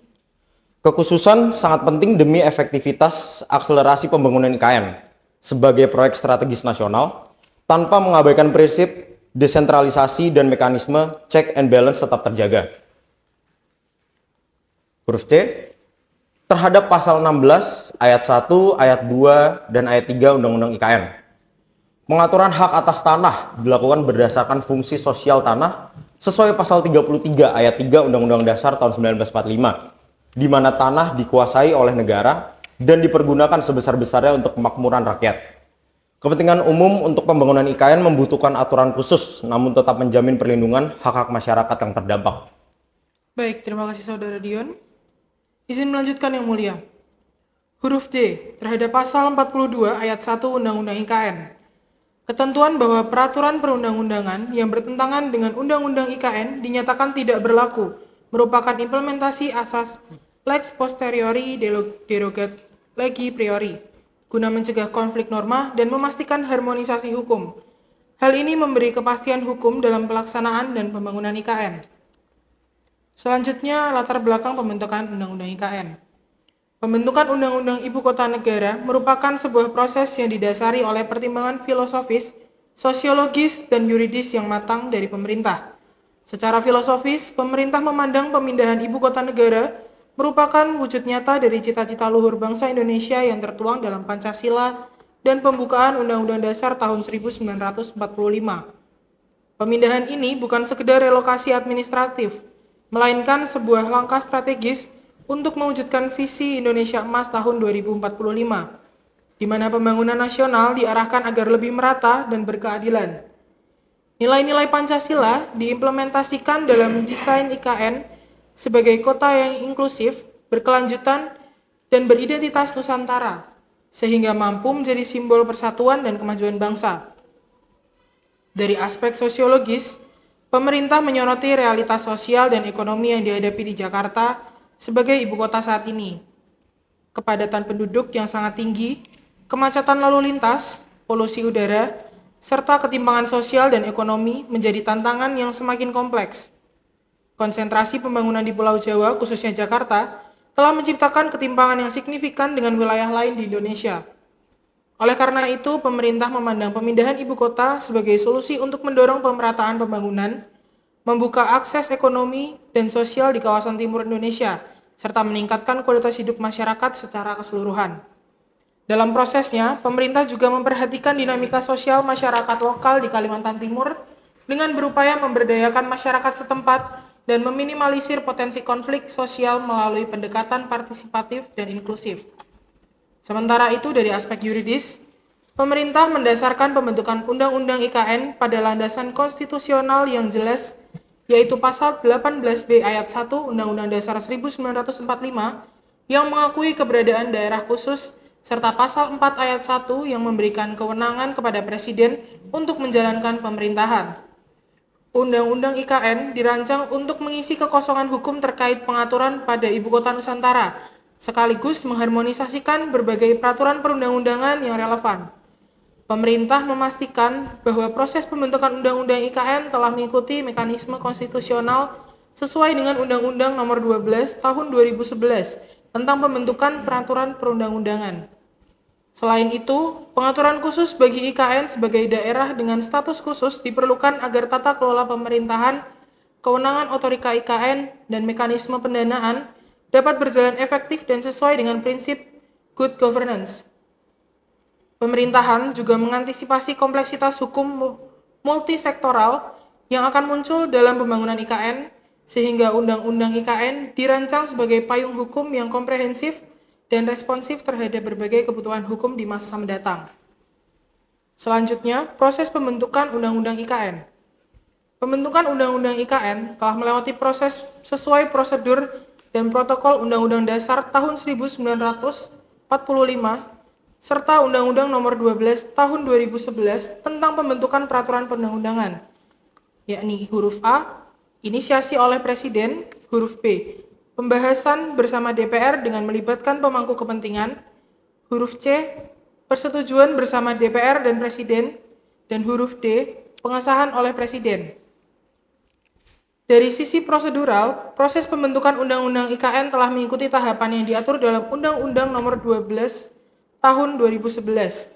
Kekhususan sangat penting demi efektivitas akselerasi pembangunan IKN sebagai proyek strategis nasional tanpa mengabaikan prinsip desentralisasi dan mekanisme check and balance tetap terjaga. Huruf C, terhadap Pasal 16 Ayat 1, Ayat 2, dan Ayat 3 Undang-Undang IKN. Pengaturan hak atas tanah dilakukan berdasarkan fungsi sosial tanah sesuai Pasal 33 Ayat 3 Undang-Undang Dasar tahun 1945, di mana tanah dikuasai oleh negara dan dipergunakan sebesar-besarnya untuk kemakmuran rakyat. Kepentingan umum untuk pembangunan IKN membutuhkan aturan khusus, namun tetap menjamin perlindungan hak-hak masyarakat yang terdampak. Baik, terima kasih Saudara Dion. Izin melanjutkan yang mulia. Huruf D, terhadap Pasal 42 Ayat 1 Undang-Undang IKN. Ketentuan bahwa peraturan perundang-undangan yang bertentangan dengan Undang-Undang IKN dinyatakan tidak berlaku, merupakan implementasi asas lex posteriori derogat legi priori, guna mencegah konflik norma dan memastikan harmonisasi hukum. Hal ini memberi kepastian hukum dalam pelaksanaan dan pembangunan IKN. Selanjutnya, latar belakang pembentukan Undang-Undang IKN. Pembentukan Undang-Undang Ibu Kota Negara merupakan sebuah proses yang didasari oleh pertimbangan filosofis, sosiologis, dan yuridis yang matang dari pemerintah. Secara filosofis, pemerintah memandang pemindahan Ibu Kota Negara merupakan wujud nyata dari cita-cita luhur bangsa Indonesia yang tertuang dalam Pancasila dan pembukaan Undang-Undang Dasar tahun 1945. Pemindahan ini bukan sekedar relokasi administratif, melainkan sebuah langkah strategis untuk mewujudkan visi Indonesia Emas tahun 2045, di mana pembangunan nasional diarahkan agar lebih merata dan berkeadilan. Nilai-nilai Pancasila diimplementasikan dalam desain IKN sebagai kota yang inklusif, berkelanjutan, dan beridentitas Nusantara, sehingga mampu menjadi simbol persatuan dan kemajuan bangsa. Dari aspek sosiologis, pemerintah menyoroti realitas sosial dan ekonomi yang dihadapi di Jakarta sebagai ibu kota saat ini. Kepadatan penduduk yang sangat tinggi, kemacetan lalu lintas, polusi udara, serta ketimpangan sosial dan ekonomi menjadi tantangan yang semakin kompleks. Konsentrasi pembangunan di Pulau Jawa, khususnya Jakarta, telah menciptakan ketimpangan yang signifikan dengan wilayah lain di Indonesia. Oleh karena itu, pemerintah memandang pemindahan ibu kota sebagai solusi untuk mendorong pemerataan pembangunan, membuka akses ekonomi dan sosial di kawasan timur Indonesia, serta meningkatkan kualitas hidup masyarakat secara keseluruhan. Dalam prosesnya, pemerintah juga memperhatikan dinamika sosial masyarakat lokal di Kalimantan Timur dengan berupaya memberdayakan masyarakat setempat dan meminimalisir potensi konflik sosial melalui pendekatan partisipatif dan inklusif. Sementara itu, dari aspek yuridis, pemerintah mendasarkan pembentukan Undang-Undang IKN pada landasan konstitusional yang jelas, yaitu pasal 18B ayat 1 Undang-Undang Dasar 1945 yang mengakui keberadaan daerah khusus, serta pasal 4 ayat 1 yang memberikan kewenangan kepada Presiden untuk menjalankan pemerintahan. Undang-Undang IKN dirancang untuk mengisi kekosongan hukum terkait pengaturan pada Ibu Kota Nusantara, sekaligus mengharmonisasikan berbagai peraturan perundang-undangan yang relevan. Pemerintah memastikan bahwa proses pembentukan Undang-Undang IKN telah mengikuti mekanisme konstitusional sesuai dengan Undang-Undang Nomor 12 Tahun 2011 tentang pembentukan peraturan perundang-undangan. Selain itu, pengaturan khusus bagi IKN sebagai daerah dengan status khusus diperlukan agar tata kelola pemerintahan, kewenangan otorita IKN, dan mekanisme pendanaan dapat berjalan efektif dan sesuai dengan prinsip good governance. Pemerintahan juga mengantisipasi kompleksitas hukum multisektoral yang akan muncul dalam pembangunan IKN, sehingga Undang-Undang IKN dirancang sebagai payung hukum yang komprehensif dan responsif terhadap berbagai kebutuhan hukum di masa mendatang. Selanjutnya, proses pembentukan Undang-Undang IKN. Pembentukan Undang-Undang IKN telah melewati proses sesuai prosedur dan protokol Undang-Undang Dasar tahun 1945 serta Undang-Undang Nomor 12 tahun 2011 tentang pembentukan peraturan perundang-undangan, yakni huruf A, inisiasi oleh Presiden, huruf B, pembahasan bersama DPR dengan melibatkan pemangku kepentingan, huruf C, persetujuan bersama DPR dan Presiden, dan huruf D, pengesahan oleh Presiden. Dari sisi prosedural, proses pembentukan Undang-Undang IKN telah mengikuti tahapan yang diatur dalam Undang-Undang Nomor 12 Tahun 2011.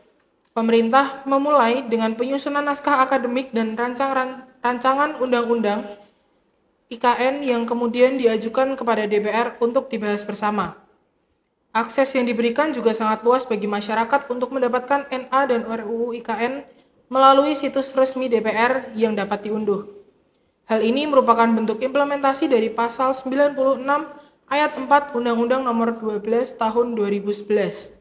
Pemerintah memulai dengan penyusunan naskah akademik dan rancangan undang-undang IKN yang kemudian diajukan kepada DPR untuk dibahas bersama. Akses yang diberikan juga sangat luas bagi masyarakat untuk mendapatkan NA dan RUU IKN melalui situs resmi DPR yang dapat diunduh. Hal ini merupakan bentuk implementasi dari pasal 96 ayat 4 Undang-Undang Nomor 12 Tahun 2011.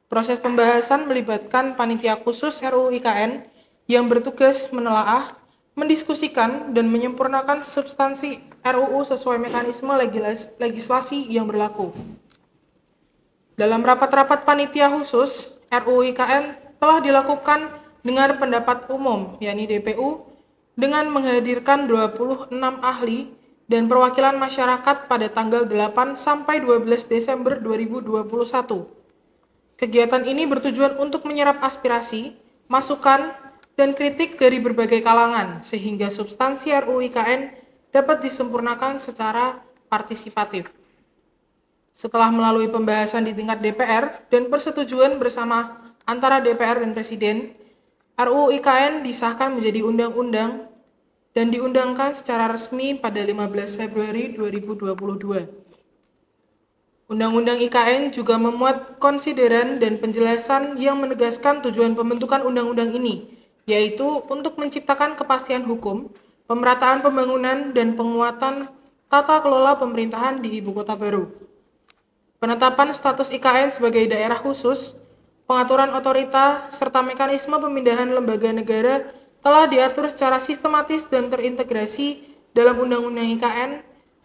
Proses pembahasan melibatkan panitia khusus RUU IKN yang bertugas menelaah, mendiskusikan, dan menyempurnakan substansi RUU sesuai mekanisme legislasi yang berlaku. Dalam rapat-rapat panitia khusus, RUU IKN telah dilakukan dengar pendapat umum, yakni DPU, dengan menghadirkan 26 ahli dan perwakilan masyarakat pada tanggal 8 sampai 12 Desember 2021. Kegiatan ini bertujuan untuk menyerap aspirasi, masukan, dan kritik dari berbagai kalangan, sehingga substansi RUU IKN dapat disempurnakan secara partisipatif. Setelah melalui pembahasan di tingkat DPR dan persetujuan bersama antara DPR dan Presiden, RUU IKN disahkan menjadi undang-undang dan diundangkan secara resmi pada 15 Februari 2022. Undang-Undang IKN juga memuat konsideran dan penjelasan yang menegaskan tujuan pembentukan undang-undang ini, yaitu untuk menciptakan kepastian hukum, pemerataan pembangunan, dan penguatan tata kelola pemerintahan di ibu kota baru. Penetapan status IKN sebagai daerah khusus, pengaturan otorita, serta mekanisme pemindahan lembaga negara telah diatur secara sistematis dan terintegrasi dalam Undang-Undang IKN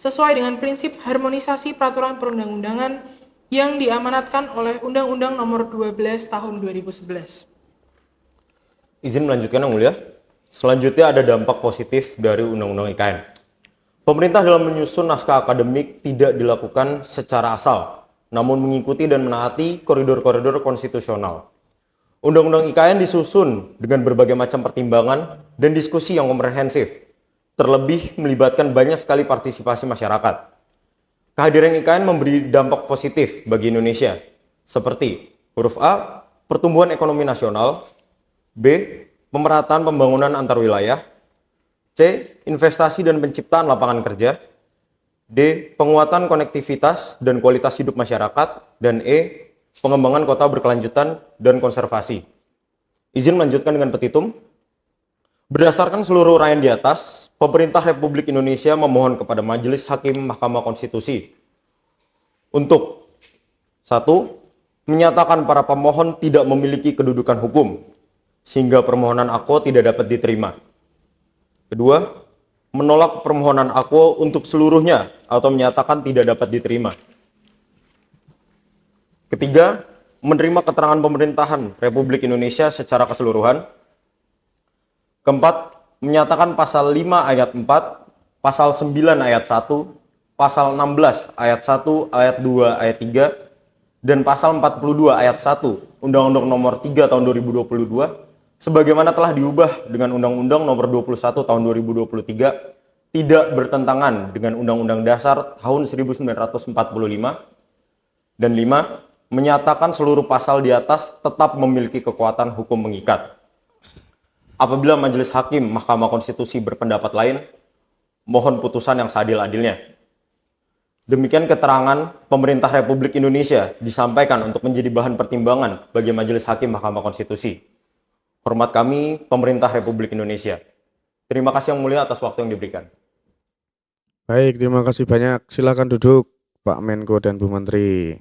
sesuai dengan prinsip harmonisasi peraturan perundang-undangan yang diamanatkan oleh Undang-Undang Nomor 12 Tahun 2011. Izin melanjutkan, Yang Mulia. Selanjutnya ada dampak positif dari Undang-Undang IKN. Pemerintah dalam menyusun naskah akademik tidak dilakukan secara asal, namun mengikuti dan menaati koridor-koridor konstitusional. Undang-undang IKN disusun dengan berbagai macam pertimbangan dan diskusi yang komprehensif, terlebih melibatkan banyak sekali partisipasi masyarakat. Kehadiran IKN memberi dampak positif bagi Indonesia, seperti huruf A, pertumbuhan ekonomi nasional, B, pemerataan pembangunan antar wilayah, C, investasi dan penciptaan lapangan kerja, D, penguatan konektivitas dan kualitas hidup masyarakat, dan E, pengembangan kota berkelanjutan dan konservasi. Izin melanjutkan dengan petitum. Berdasarkan seluruh uraian di atas, pemerintah Republik Indonesia memohon kepada Majelis Hakim Mahkamah Konstitusi untuk 1. Menyatakan para pemohon tidak memiliki kedudukan hukum, sehingga permohonan akwo tidak dapat diterima. 2. Menolak permohonan akwo untuk seluruhnya atau menyatakan tidak dapat diterima. 3. Menerima keterangan pemerintahan Republik Indonesia secara keseluruhan. 4. Menyatakan pasal 5 ayat 4, pasal 9 ayat 1, pasal 16 ayat 1, ayat 2, ayat 3, dan pasal 42 ayat 1 Undang-Undang Nomor 3 Tahun 2022 sebagaimana telah diubah dengan Undang-Undang Nomor 21 Tahun 2023 tidak bertentangan dengan Undang-Undang Dasar tahun 1945. Dan 5. Menyatakan seluruh pasal di atas tetap memiliki kekuatan hukum mengikat. Apabila Majelis Hakim Mahkamah Konstitusi berpendapat lain, mohon putusan yang seadil-adilnya. Demikian keterangan pemerintah Republik Indonesia disampaikan untuk menjadi bahan pertimbangan bagi Majelis Hakim Mahkamah Konstitusi. Hormat kami, pemerintah Republik Indonesia. Terima kasih yang mulia atas waktu yang diberikan. Baik, terima kasih banyak. Silakan duduk Pak Menko dan Bu Menteri.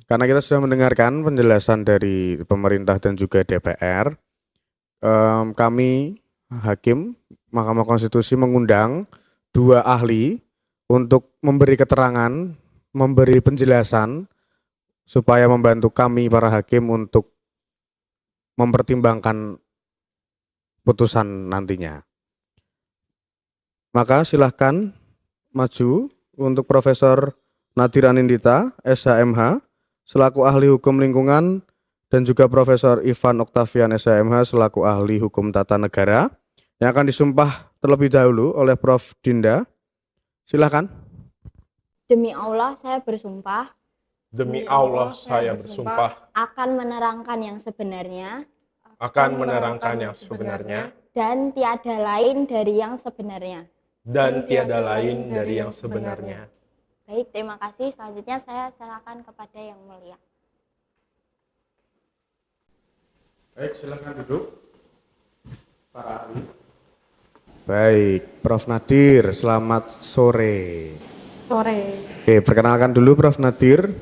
Karena kita sudah mendengarkan penjelasan dari pemerintah dan juga DPR, kami Hakim Mahkamah Konstitusi mengundang 2 ahli untuk memberi keterangan, memberi penjelasan supaya membantu kami para hakim untuk mempertimbangkan putusan nantinya. Maka silahkan maju untuk Profesor Nadir Anindita, SHMH, selaku ahli hukum lingkungan, dan juga Profesor Ivan Oktavian SHMH selaku ahli hukum tata negara yang akan disumpah terlebih dahulu oleh Prof. Dinda. Silakan. Demi Allah saya bersumpah Demi Allah saya bersumpah akan menerangkan yang sebenarnya dan tiada lain dari yang sebenarnya. Baik, terima kasih. Selanjutnya saya serahkan kepada Yang Mulia. Baik, silakan duduk para ahli. Baik, Prof. Nadir, selamat sore. Sore. Oke, perkenalkan dulu Prof. Nadir.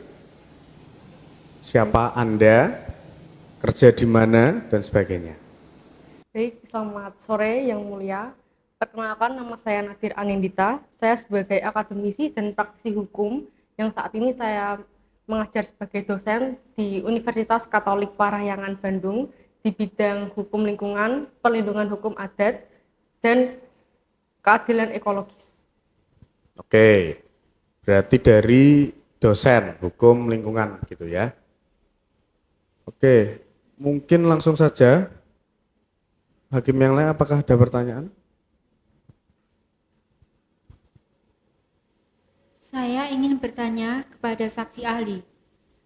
Siapa Anda, kerja di mana, dan sebagainya. Baik, selamat sore Yang Mulia. Perkenalkan, nama saya Nadir Anindita. Saya sebagai akademisi dan praktisi hukum yang saat ini saya mengajar sebagai dosen di Universitas Katolik Parahyangan Bandung di bidang hukum lingkungan, perlindungan hukum adat, dan keadilan ekologis. Oke, berarti dari dosen hukum lingkungan gitu ya. Oke, mungkin langsung saja. Hakim yang lain apakah ada pertanyaan? Saya ingin bertanya kepada saksi ahli.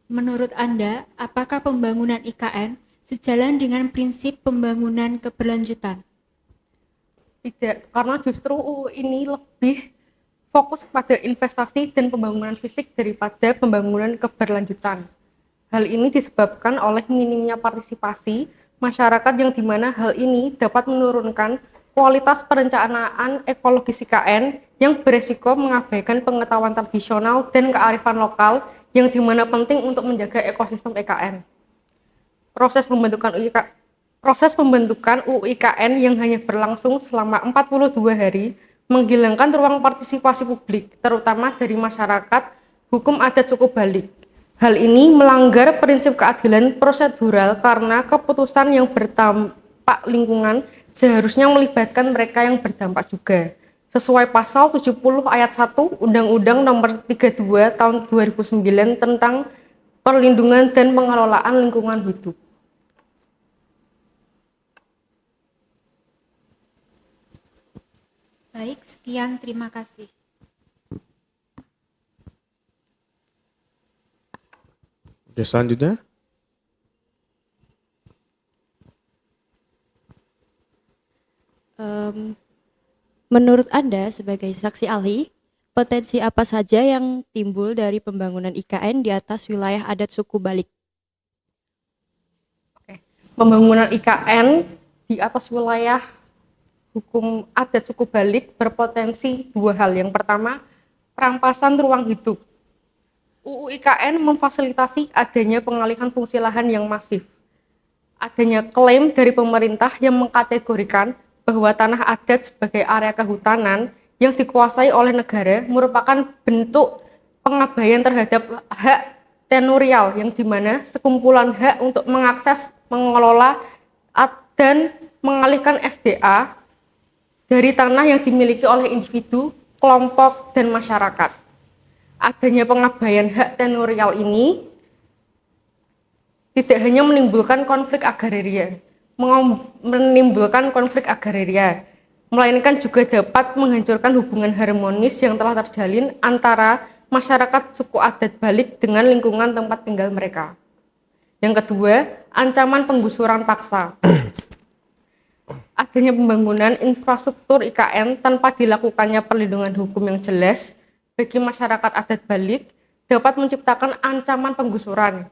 Menurut Anda, apakah pembangunan IKN sejalan dengan prinsip pembangunan keberlanjutan? Tidak, karena justru UU ini lebih fokus pada investasi dan pembangunan fisik daripada pembangunan keberlanjutan. Hal ini disebabkan oleh minimnya partisipasi masyarakat yang dimana hal ini dapat menurunkan kualitas perencanaan ekologis IKN yang beresiko mengabaikan pengetahuan tradisional dan kearifan lokal yang dimana penting untuk menjaga ekosistem IKN. Proses pembentukan UU IKN yang hanya berlangsung selama 42 hari menghilangkan ruang partisipasi publik, terutama dari masyarakat hukum adat suku Balik. Hal ini melanggar prinsip keadilan prosedural karena keputusan yang berdampak lingkungan seharusnya melibatkan mereka yang berdampak juga. Sesuai pasal 70 ayat 1 Undang-Undang Nomor 32 Tahun 2009 tentang perlindungan dan pengelolaan lingkungan hidup. Baik, sekian, terima kasih. Oke, selanjutnya. Menurut Anda sebagai saksi ahli, potensi apa saja yang timbul dari pembangunan IKN di atas wilayah adat suku Balik? Pembangunan IKN di atas wilayah hukum adat suku Balik berpotensi dua hal. Yang pertama, perampasan ruang hidup. UU IKN memfasilitasi adanya pengalihan fungsi lahan yang masif. Adanya klaim dari pemerintah yang mengkategorikan bahwa tanah adat sebagai area kehutanan yang dikuasai oleh negara merupakan bentuk pengabaian terhadap hak tenurial, yang dimana sekumpulan hak untuk mengakses, mengelola, dan mengalihkan SDA dari tanah yang dimiliki oleh individu, kelompok, dan masyarakat. Adanya pengabaian hak tenurial ini tidak hanya menimbulkan konflik agraria, melainkan juga dapat menghancurkan hubungan harmonis yang telah terjalin antara masyarakat suku adat Balik dengan lingkungan tempat tinggal mereka. Yang kedua, ancaman penggusuran paksa. Adanya pembangunan infrastruktur IKN tanpa dilakukannya perlindungan hukum yang jelas bagi masyarakat adat Balik dapat menciptakan ancaman penggusuran.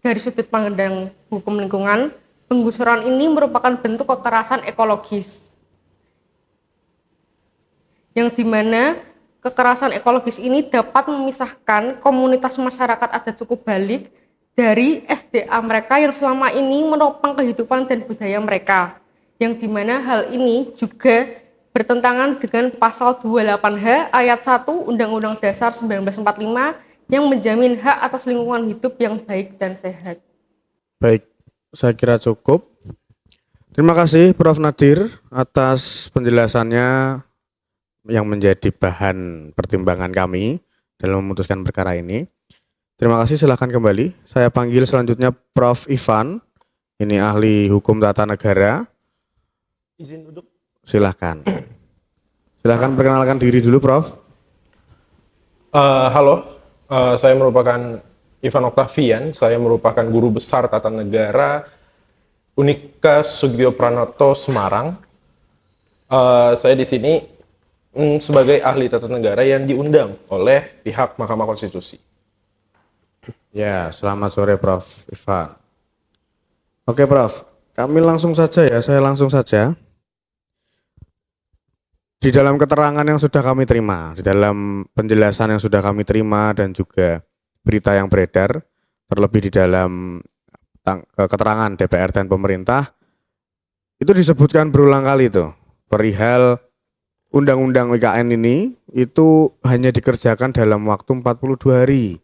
Dari sudut pandang hukum lingkungan, penggusuran ini merupakan bentuk kekerasan ekologis, yang dimana kekerasan ekologis ini dapat memisahkan komunitas masyarakat adat suku Balik dari SDA mereka yang selama ini menopang kehidupan dan budaya mereka, yang dimana hal ini juga bertentangan dengan pasal 28H ayat 1 Undang-Undang Dasar 1945 yang menjamin hak atas lingkungan hidup yang baik dan sehat. Baik, saya kira cukup. Terima kasih Prof. Nadir atas penjelasannya yang menjadi bahan pertimbangan kami dalam memutuskan perkara ini. Terima kasih, silakan kembali. Saya panggil selanjutnya Prof. Ivan, ini ahli hukum tata negara. Izin duduk. Silakan. Silakan perkenalkan diri dulu, Prof. Halo, saya merupakan Ivan Octavian. Saya merupakan guru besar tata negara Unika Sugio Pranoto Semarang. Saya di sini sebagai ahli tata negara yang diundang oleh pihak Mahkamah Konstitusi. Ya, selamat sore Prof. Ivan. Oke Prof, kami langsung saja ya, saya langsung saja. Di dalam keterangan yang sudah kami terima, di dalam penjelasan yang sudah kami terima dan juga berita yang beredar, terlebih di dalam keterangan DPR dan pemerintah, itu disebutkan berulang kali itu, perihal Undang-Undang IKN ini itu hanya dikerjakan dalam waktu 42 hari.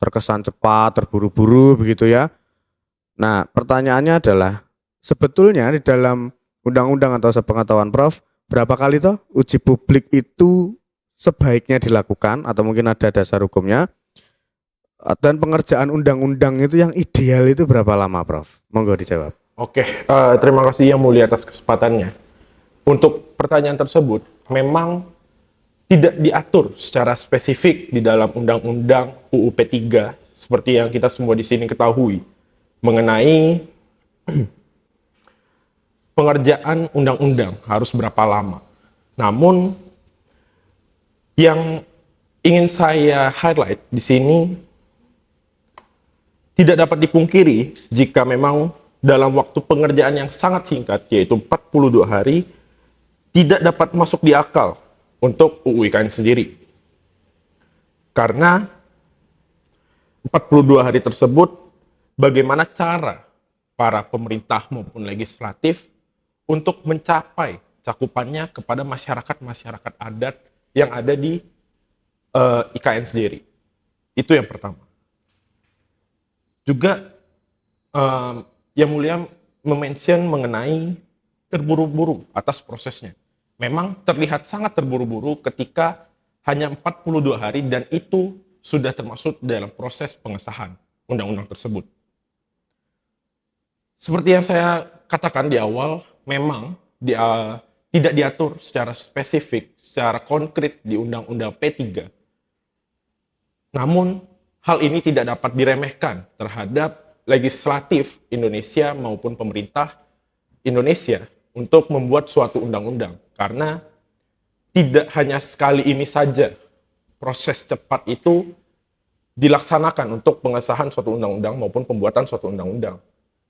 Terkesan cepat, terburu-buru begitu ya. Nah, pertanyaannya adalah, sebetulnya di dalam undang-undang atau sepengetahuan Prof, berapa kali toh uji publik itu sebaiknya dilakukan atau mungkin ada dasar hukumnya, dan pengerjaan undang-undang itu yang ideal itu berapa lama Prof? Monggo dijawab. Oke, terima kasih Yang Mulia atas kesempatannya. Untuk pertanyaan tersebut memang tidak diatur secara spesifik di dalam Undang-Undang UU P3 seperti yang kita semua di sini ketahui mengenai pengerjaan undang-undang harus berapa lama. Namun yang ingin saya highlight di sini, tidak dapat dipungkiri jika memang dalam waktu pengerjaan yang sangat singkat, yaitu 42 hari, tidak dapat masuk di akal untuk UU IKN sendiri. Karena 42 hari tersebut, bagaimana cara para pemerintah maupun legislatif untuk mencapai cakupannya kepada masyarakat-masyarakat adat yang ada di IKN sendiri. Itu yang pertama. Juga Yang Mulia mention mengenai terburu-buru atas prosesnya. Memang terlihat sangat terburu-buru ketika hanya 42 hari dan itu sudah termasuk dalam proses pengesahan. undang-undang tersebut. Seperti yang saya katakan di awal, memang tidak diatur secara spesifik, secara konkret di Undang-Undang P3. Namun, hal ini tidak dapat diremehkan terhadap legislatif Indonesia maupun pemerintah Indonesia untuk membuat suatu undang-undang. Karena tidak hanya sekali ini saja proses cepat itu dilaksanakan untuk pengesahan suatu undang-undang maupun pembuatan suatu undang-undang.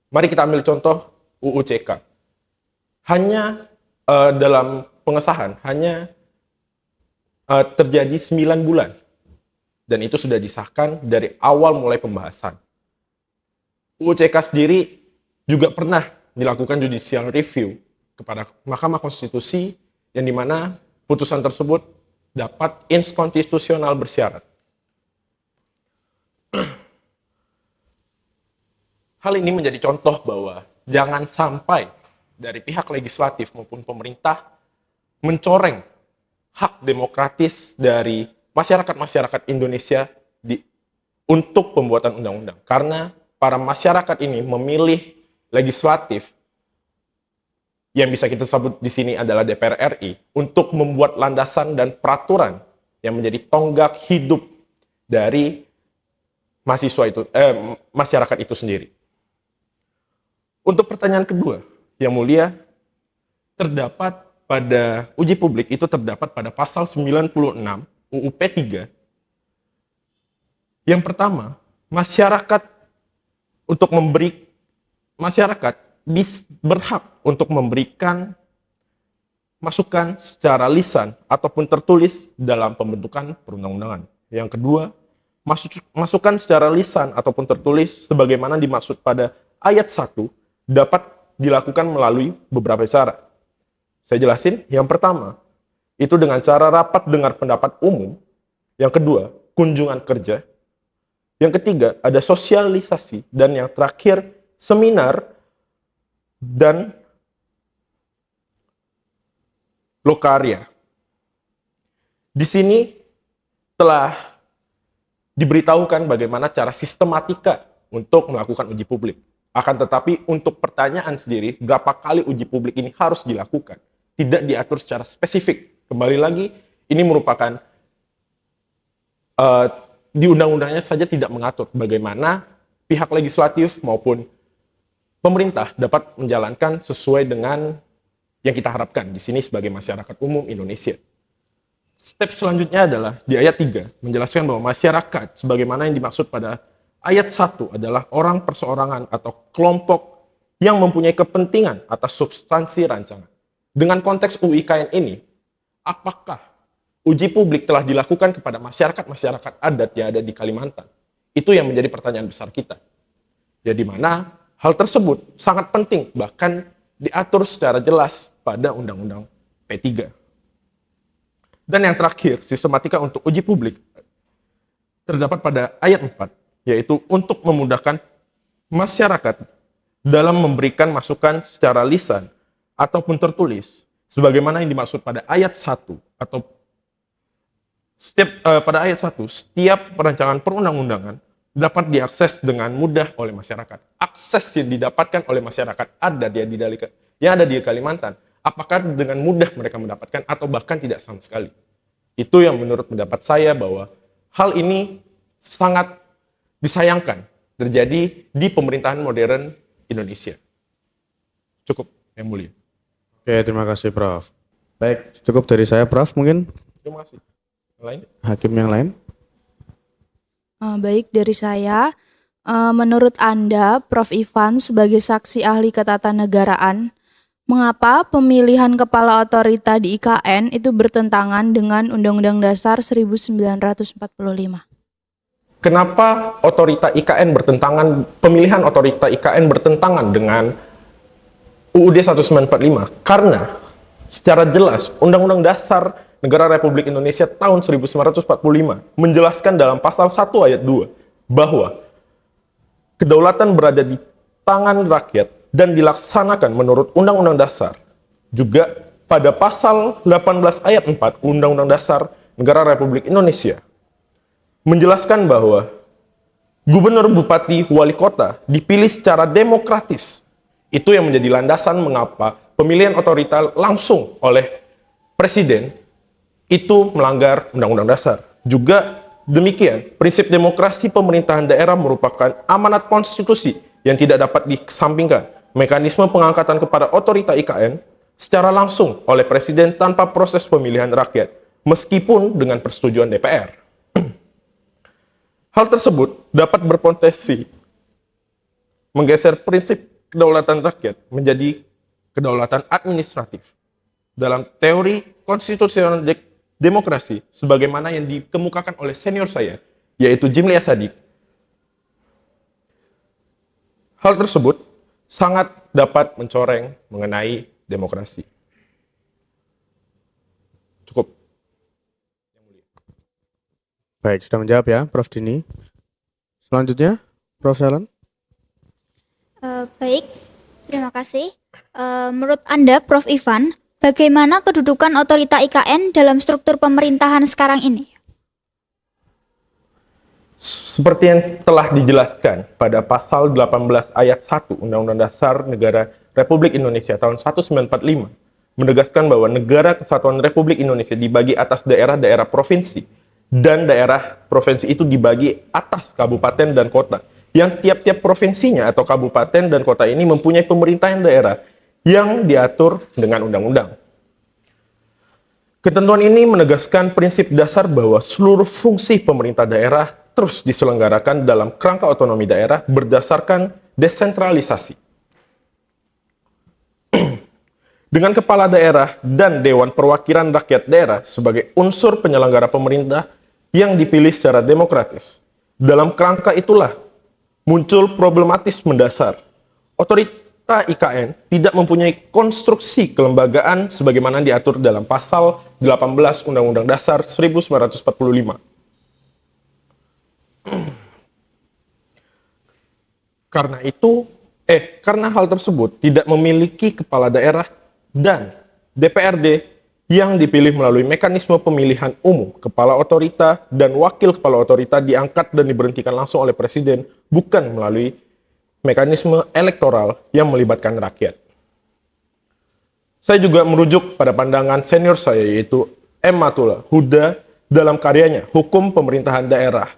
Mari kita ambil contoh UU CK. Hanya dalam pengesahan, hanya terjadi 9 bulan. Dan itu sudah disahkan dari awal mulai pembahasan. UU CK sendiri juga pernah dilakukan judicial review kepada Mahkamah Konstitusi yang dimana putusan tersebut dapat inskonstitusional bersyarat. Hal ini menjadi contoh bahwa jangan sampai dari pihak legislatif maupun pemerintah mencoreng hak demokratis dari masyarakat-masyarakat Indonesia untuk pembuatan undang-undang. Karena para masyarakat ini memilih legislatif yang bisa kita sebut di sini adalah DPR RI untuk membuat landasan dan peraturan yang menjadi tonggak hidup dari masyarakat itu sendiri. Untuk pertanyaan kedua, Yang Mulia, terdapat pada uji publik itu terdapat pada pasal 96 UU P3. Yang pertama, masyarakat berhak untuk memberikan masukan secara lisan ataupun tertulis dalam pembentukan perundang-undangan. Yang kedua, masukan secara lisan ataupun tertulis sebagaimana dimaksud pada ayat 1 dapat dilakukan melalui beberapa cara. Saya jelasin. Yang pertama, itu dengan cara rapat dengar pendapat umum. Yang kedua, kunjungan kerja. Yang ketiga, ada sosialisasi. Dan yang terakhir, seminar dan lokarya. Di sini telah diberitahukan bagaimana cara sistematika untuk melakukan uji publik. Akan tetapi untuk pertanyaan sendiri, berapa kali uji publik ini harus dilakukan? Tidak diatur secara spesifik. Kembali lagi, ini merupakan di undang-undangnya saja tidak mengatur bagaimana pihak legislatif maupun pemerintah dapat menjalankan sesuai dengan yang kita harapkan di sini sebagai masyarakat umum Indonesia. Step selanjutnya adalah di ayat 3 menjelaskan bahwa masyarakat sebagaimana yang dimaksud pada ayat 1 adalah orang perseorangan atau kelompok yang mempunyai kepentingan atas substansi rancangan. Dengan konteks UIKN ini, apakah uji publik telah dilakukan kepada masyarakat-masyarakat adat yang ada di Kalimantan? Itu yang menjadi pertanyaan besar kita. Jadi mana hal tersebut sangat penting, bahkan diatur secara jelas pada Undang-Undang P3. Dan yang terakhir, sistematika untuk uji publik terdapat pada ayat 4, yaitu untuk memudahkan masyarakat dalam memberikan masukan secara lisan ataupun tertulis, sebagaimana yang dimaksud pada ayat 1 atau pada ayat 1, setiap perancangan perundang-undangan dapat diakses dengan mudah oleh masyarakat. Akses yang didapatkan oleh masyarakat adat yang ada di Kalimantan, apakah dengan mudah mereka mendapatkan atau bahkan tidak sama sekali. Itu yang menurut pendapat saya bahwa hal ini sangat disayangkan terjadi di pemerintahan modern Indonesia. Cukup, Yang Mulia. Oke, terima kasih Prof. Baik, cukup dari saya Prof mungkin. Terima kasih. Lain? Hakim yang lain? Baik, dari saya, menurut Anda, Prof. Ivan, sebagai saksi ahli ketatanegaraan, mengapa pemilihan kepala otorita di IKN itu bertentangan dengan Undang-Undang Dasar 1945? Kenapa pemilihan otorita IKN bertentangan dengan UUD 1945? Karena secara jelas Undang-Undang Dasar Negara Republik Indonesia tahun 1945 menjelaskan dalam pasal 1 ayat 2 bahwa kedaulatan berada di tangan rakyat dan dilaksanakan menurut Undang-Undang Dasar. Juga pada pasal 18 ayat 4 Undang-Undang Dasar Negara Republik Indonesia menjelaskan bahwa gubernur, bupati, wali kota dipilih secara demokratis. Itu yang menjadi landasan mengapa pemilihan otorita langsung oleh presiden itu melanggar Undang-Undang Dasar. Juga demikian, prinsip demokrasi pemerintahan daerah merupakan amanat konstitusi yang tidak dapat dikesampingkan. Mekanisme pengangkatan kepada otorita IKN secara langsung oleh presiden tanpa proses pemilihan rakyat, meskipun dengan persetujuan DPR. Hal tersebut dapat berpotensi menggeser prinsip kedaulatan rakyat menjadi kedaulatan administratif. Dalam teori konstitusional demokrasi, sebagaimana yang dikemukakan oleh senior saya, yaitu Jimli Asadik, hal tersebut sangat dapat mencoreng mengenai demokrasi. Cukup. Baik, sudah menjawab ya, Prof. Dini. Selanjutnya, Prof. Selen. Baik, terima kasih. Menurut Anda, Prof. Ivan, bagaimana kedudukan otorita IKN dalam struktur pemerintahan sekarang ini? Seperti yang telah dijelaskan pada pasal 18 ayat 1 Undang-Undang Dasar Negara Republik Indonesia tahun 1945, menegaskan bahwa Negara Kesatuan Republik Indonesia dibagi atas daerah-daerah provinsi, dan daerah provinsi itu dibagi atas kabupaten dan kota, yang tiap-tiap provinsinya atau kabupaten dan kota ini mempunyai pemerintahan daerah yang diatur dengan undang-undang. Ketentuan ini menegaskan prinsip dasar bahwa seluruh fungsi pemerintah daerah terus diselenggarakan dalam kerangka otonomi daerah berdasarkan desentralisasi. Dengan kepala daerah dan Dewan Perwakilan Rakyat Daerah sebagai unsur penyelenggara pemerintah yang dipilih secara demokratis. Dalam kerangka itulah muncul problematis mendasar. Otorita IKN tidak mempunyai konstruksi kelembagaan sebagaimana diatur dalam pasal 18 Undang-Undang Dasar 1945. Karena hal tersebut tidak memiliki kepala daerah dan DPRD yang dipilih melalui mekanisme pemilihan umum, kepala otorita dan wakil kepala otorita diangkat dan diberhentikan langsung oleh presiden, bukan melalui mekanisme elektoral yang melibatkan rakyat. Saya juga merujuk pada pandangan senior saya, yaitu M. Matula Huda dalam karyanya Hukum Pemerintahan Daerah,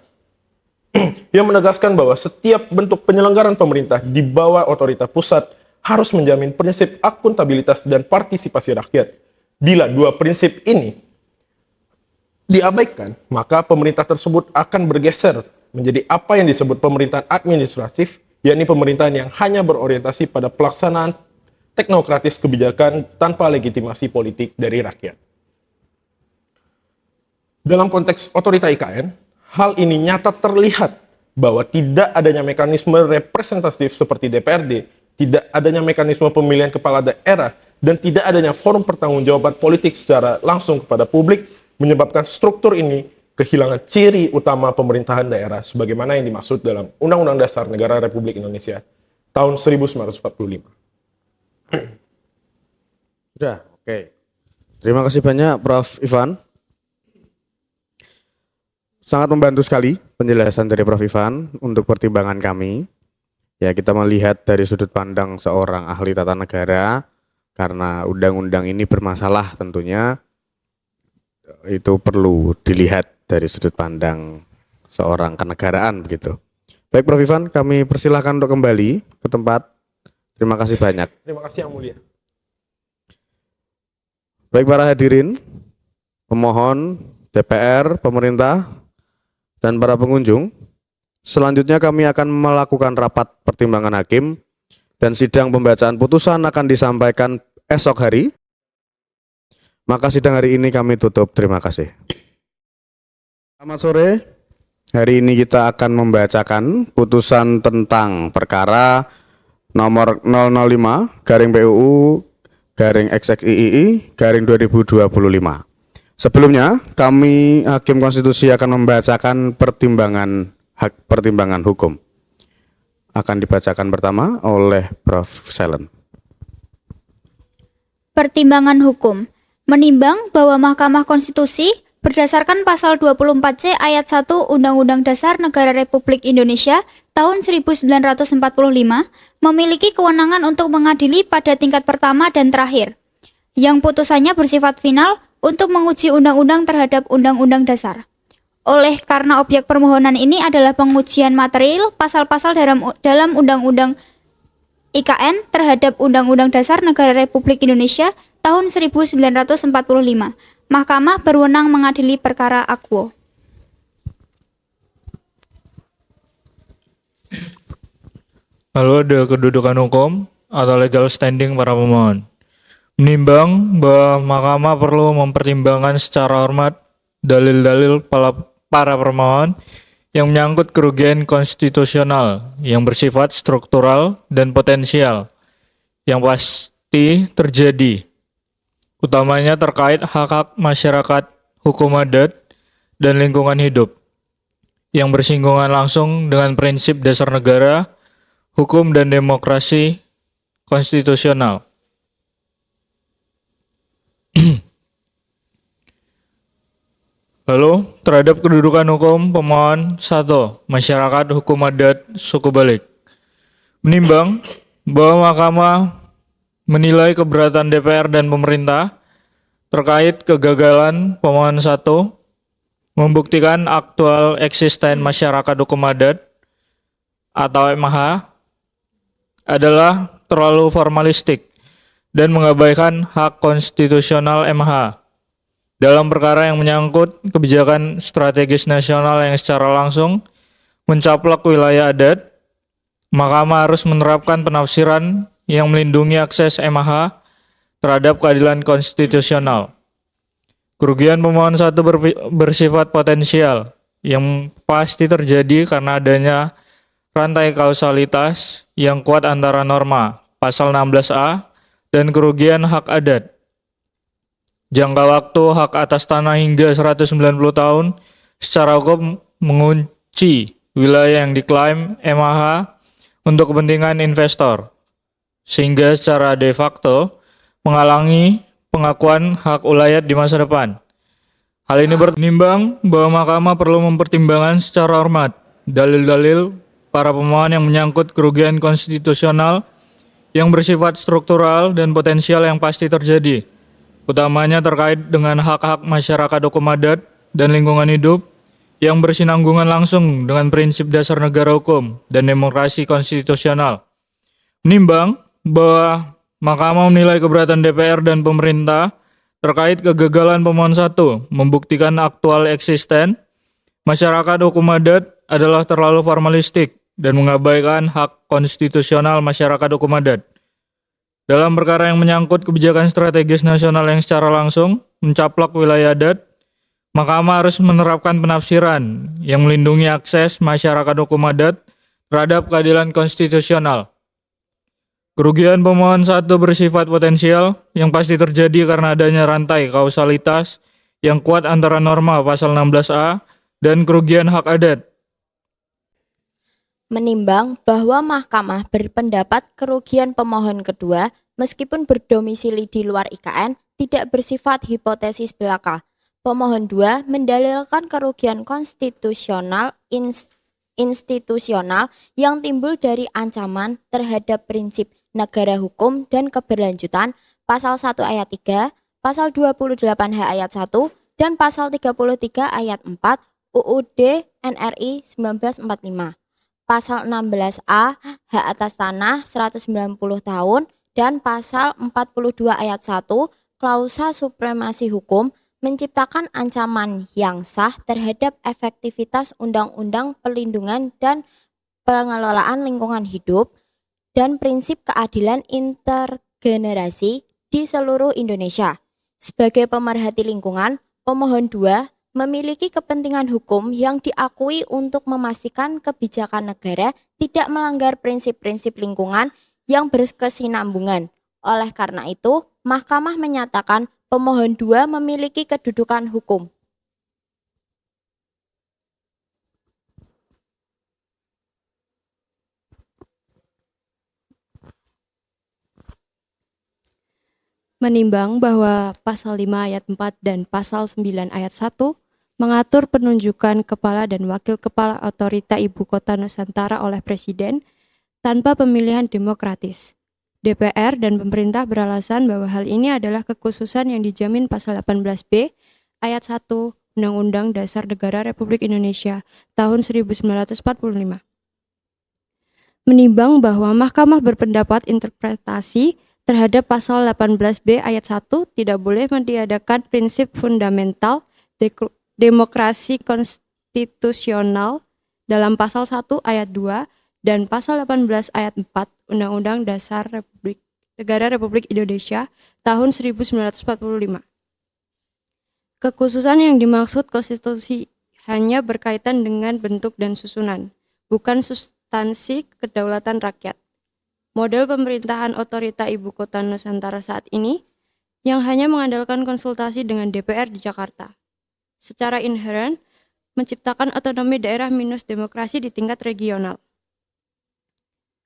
yang menegaskan bahwa setiap bentuk penyelenggaraan pemerintah di bawah otorita pusat harus menjamin prinsip akuntabilitas dan partisipasi rakyat. Bila dua prinsip ini diabaikan, maka pemerintah tersebut akan bergeser menjadi apa yang disebut pemerintahan administratif, yakni pemerintahan yang hanya berorientasi pada pelaksanaan teknokratis kebijakan tanpa legitimasi politik dari rakyat. Dalam konteks otorita IKN, hal ini nyata terlihat bahwa tidak adanya mekanisme representatif seperti DPRD, tidak adanya mekanisme pemilihan kepala daerah, dan tidak adanya forum pertanggungjawaban politik secara langsung kepada publik menyebabkan struktur ini kehilangan ciri utama pemerintahan daerah sebagaimana yang dimaksud dalam Undang-Undang Dasar Negara Republik Indonesia tahun 1945. Sudah, oke. Terima kasih banyak Prof. Ivan. Sangat membantu sekali penjelasan dari Prof. Ivan untuk pertimbangan kami. Ya, kita melihat dari sudut pandang seorang ahli tata negara, karena undang-undang ini bermasalah tentunya itu perlu dilihat dari sudut pandang seorang kenegaraan begitu. Baik Prof. Ivan, kami persilahkan untuk kembali ke tempat. Terima kasih banyak. Terima kasih Yang Mulia. Baik para hadirin, pemohon, DPR, pemerintah, dan para pengunjung, selanjutnya kami akan melakukan rapat pertimbangan hakim dan sidang pembacaan putusan akan disampaikan esok hari. Maka sidang hari ini kami tutup. Terima kasih. Selamat sore. Hari ini kita akan membacakan putusan tentang perkara nomor 005/PU/XXIII/2025. Sebelumnya, kami Hakim Konstitusi akan membacakan pertimbangan hukum. Akan dibacakan pertama oleh Prof. Selen. Pertimbangan hukum. Menimbang bahwa Mahkamah Konstitusi berdasarkan pasal 24C ayat 1 Undang-Undang Dasar Negara Republik Indonesia tahun 1945 memiliki kewenangan untuk mengadili pada tingkat pertama dan terakhir, yang putusannya bersifat final untuk menguji undang-undang terhadap undang-undang dasar. Oleh karena objek permohonan ini adalah pengujian material pasal-pasal dalam undang-undang IKN terhadap Undang-Undang Dasar Negara Republik Indonesia tahun 1945, Mahkamah berwenang mengadili perkara akuo. Lalu ada kedudukan hukum atau legal standing para pemohon. Menimbang bahwa mahkamah perlu mempertimbangkan secara hormat dalil-dalil para pemohon yang menyangkut kerugian konstitusional yang bersifat struktural dan potensial yang pasti terjadi, utamanya terkait hak-hak masyarakat, hukum adat, dan lingkungan hidup yang bersinggungan langsung dengan prinsip dasar negara, hukum dan demokrasi konstitusional. Lalu, terhadap kedudukan hukum pemohon 1. Masyarakat hukum adat suku Balik. Menimbang bahwa mahkamah menilai keberatan DPR dan pemerintah terkait kegagalan pemohon 1 membuktikan aktual eksisten masyarakat hukum adat atau MH adalah terlalu formalistik dan mengabaikan hak konstitusional MH dalam perkara yang menyangkut kebijakan strategis nasional yang secara langsung mencaplok wilayah adat. Mahkamah harus menerapkan penafsiran yang melindungi akses MH terhadap keadilan konstitusional. Kerugian pemohon 1 bersifat potensial yang pasti terjadi karena adanya rantai kausalitas yang kuat antara norma pasal 16A dan kerugian hak adat. Jangka waktu hak atas tanah hingga 190 tahun secara hukum mengunci wilayah yang diklaim MH untuk kepentingan investor, sehingga secara de facto menghalangi pengakuan hak ulayat di masa depan. Hal ini bernimbang bahwa mahkamah perlu mempertimbangkan secara hormat dalil-dalil para pemohon yang menyangkut kerugian konstitusional yang bersifat struktural dan potensial yang pasti terjadi, utamanya terkait dengan hak-hak masyarakat hukum adat dan lingkungan hidup yang bersinanggungan langsung dengan prinsip dasar negara hukum dan demokrasi konstitusional. Menimbang bahwa mahkamah menilai keberatan DPR dan pemerintah terkait kegagalan pemohon 1 membuktikan aktual eksisten masyarakat hukum adat adalah terlalu formalistik dan mengabaikan hak konstitusional masyarakat hukum adat. Dalam perkara yang menyangkut kebijakan strategis nasional yang secara langsung mencaplok wilayah adat, mahkamah harus menerapkan penafsiran yang melindungi akses masyarakat hukum adat terhadap keadilan konstitusional. Kerugian pemohon 1 bersifat potensial yang pasti terjadi karena adanya rantai kausalitas yang kuat antara norma pasal 16A dan kerugian hak adat. Menimbang bahwa mahkamah berpendapat kerugian pemohon kedua meskipun berdomisili di luar IKN tidak bersifat hipotesis belaka. Pemohon 2 mendalilkan kerugian konstitusional institusional yang timbul dari ancaman terhadap prinsip negara hukum dan keberlanjutan pasal 1 ayat 3, pasal 28H ayat 1, dan pasal 33 ayat 4 UUD NRI 1945. Pasal 16A hak atas tanah 190 tahun dan pasal 42 ayat 1 klausa supremasi hukum menciptakan ancaman yang sah terhadap efektivitas undang-undang perlindungan dan pengelolaan lingkungan hidup dan prinsip keadilan intergenerasi di seluruh Indonesia. Sebagai pemerhati lingkungan, pemohon 2 memiliki kepentingan hukum yang diakui untuk memastikan kebijakan negara tidak melanggar prinsip-prinsip lingkungan yang berkesinambungan. Oleh karena itu, mahkamah menyatakan pemohon 2 memiliki kedudukan hukum. Menimbang bahwa pasal 5 ayat 4 dan pasal 9 ayat 1 mengatur penunjukan kepala dan wakil kepala otorita Ibu Kota Nusantara oleh Presiden tanpa pemilihan demokratis. DPR dan pemerintah beralasan bahwa hal ini adalah kekhususan yang dijamin pasal 18B ayat 1 Undang-Undang Dasar Negara Republik Indonesia tahun 1945. Menimbang bahwa Mahkamah berpendapat interpretasi terhadap pasal 18B ayat 1 tidak boleh meniadakan prinsip fundamental demokrasi konstitusional dalam pasal 1 ayat 2 dan pasal 18 ayat 4 Undang-Undang Dasar Negara Republik Indonesia tahun 1945. Kekhususan yang dimaksud konstitusi hanya berkaitan dengan bentuk dan susunan, bukan substansi kedaulatan rakyat. Model pemerintahan otorita Ibu Kota Nusantara saat ini yang hanya mengandalkan konsultasi dengan DPR di Jakarta, secara inheren menciptakan otonomi daerah minus demokrasi di tingkat regional.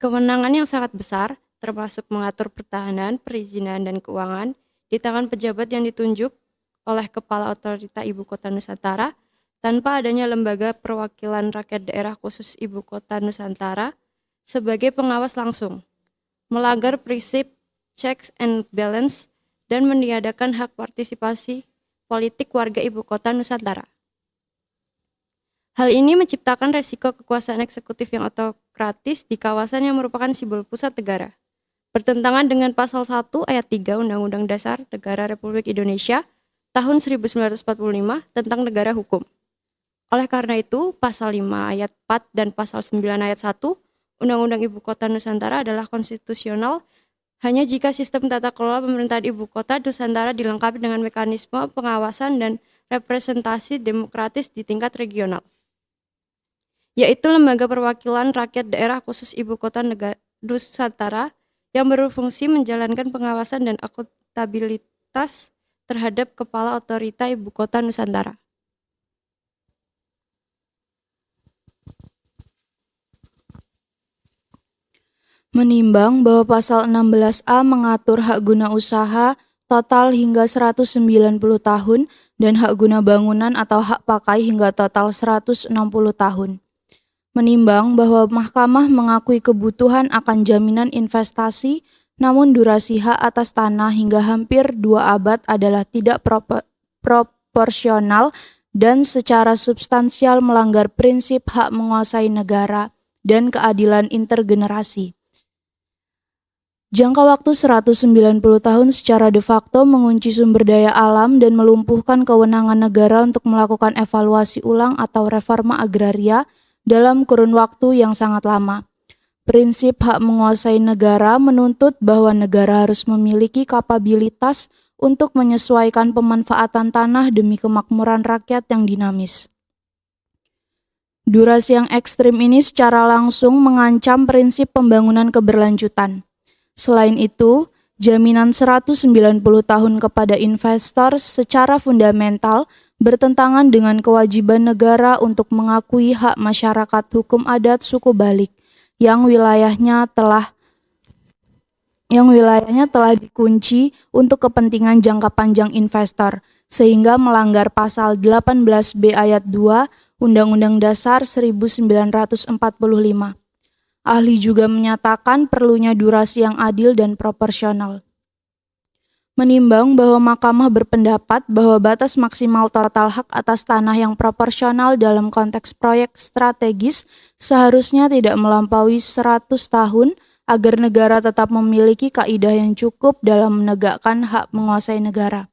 Kewenangan yang sangat besar, termasuk mengatur pertahanan, perizinan, dan keuangan, di tangan pejabat yang ditunjuk oleh Kepala Otorita Ibu Kota Nusantara tanpa adanya lembaga perwakilan rakyat daerah khusus Ibu Kota Nusantara sebagai pengawas langsung, melanggar prinsip checks and balance, dan meniadakan hak partisipasi politik warga Ibu Kota Nusantara. Hal ini menciptakan resiko kekuasaan eksekutif yang otokratis di kawasan yang merupakan simbol pusat negara, bertentangan dengan pasal 1 ayat 3 Undang-Undang Dasar Negara Republik Indonesia tahun 1945 tentang negara hukum. Oleh karena itu, pasal 5 ayat 4 dan pasal 9 ayat 1 Undang-Undang Ibu Kota Nusantara adalah konstitusional hanya jika sistem tata kelola pemerintahan Ibu Kota Nusantara dilengkapi dengan mekanisme pengawasan dan representasi demokratis di tingkat regional, yaitu Lembaga Perwakilan Rakyat Daerah Khusus Ibu Kota Nusantara yang berfungsi menjalankan pengawasan dan akuntabilitas terhadap Kepala Otorita Ibu Kota Nusantara. Menimbang bahwa pasal 16A mengatur hak guna usaha total hingga 190 tahun dan hak guna bangunan atau hak pakai hingga total 160 tahun. Menimbang bahwa Mahkamah mengakui kebutuhan akan jaminan investasi, namun durasi hak atas tanah hingga hampir 2 abad adalah tidak proporsional dan secara substansial melanggar prinsip hak menguasai negara dan keadilan intergenerasi. Jangka waktu 190 tahun secara de facto mengunci sumber daya alam dan melumpuhkan kewenangan negara untuk melakukan evaluasi ulang atau reforma agraria dalam kurun waktu yang sangat lama. Prinsip hak menguasai negara menuntut bahwa negara harus memiliki kapabilitas untuk menyesuaikan pemanfaatan tanah demi kemakmuran rakyat yang dinamis. Durasi yang ekstrim ini secara langsung mengancam prinsip pembangunan keberlanjutan. Selain itu, jaminan 190 tahun kepada investor secara fundamental bertentangan dengan kewajiban negara untuk mengakui hak masyarakat hukum adat suku Balik yang wilayahnya telah dikunci untuk kepentingan jangka panjang investor, sehingga melanggar pasal 18B ayat 2 Undang-Undang Dasar 1945. Ahli juga menyatakan perlunya durasi yang adil dan proporsional. Menimbang bahwa Mahkamah berpendapat bahwa batas maksimal total hak atas tanah yang proporsional dalam konteks proyek strategis seharusnya tidak melampaui 100 tahun agar negara tetap memiliki kaidah yang cukup dalam menegakkan hak menguasai negara.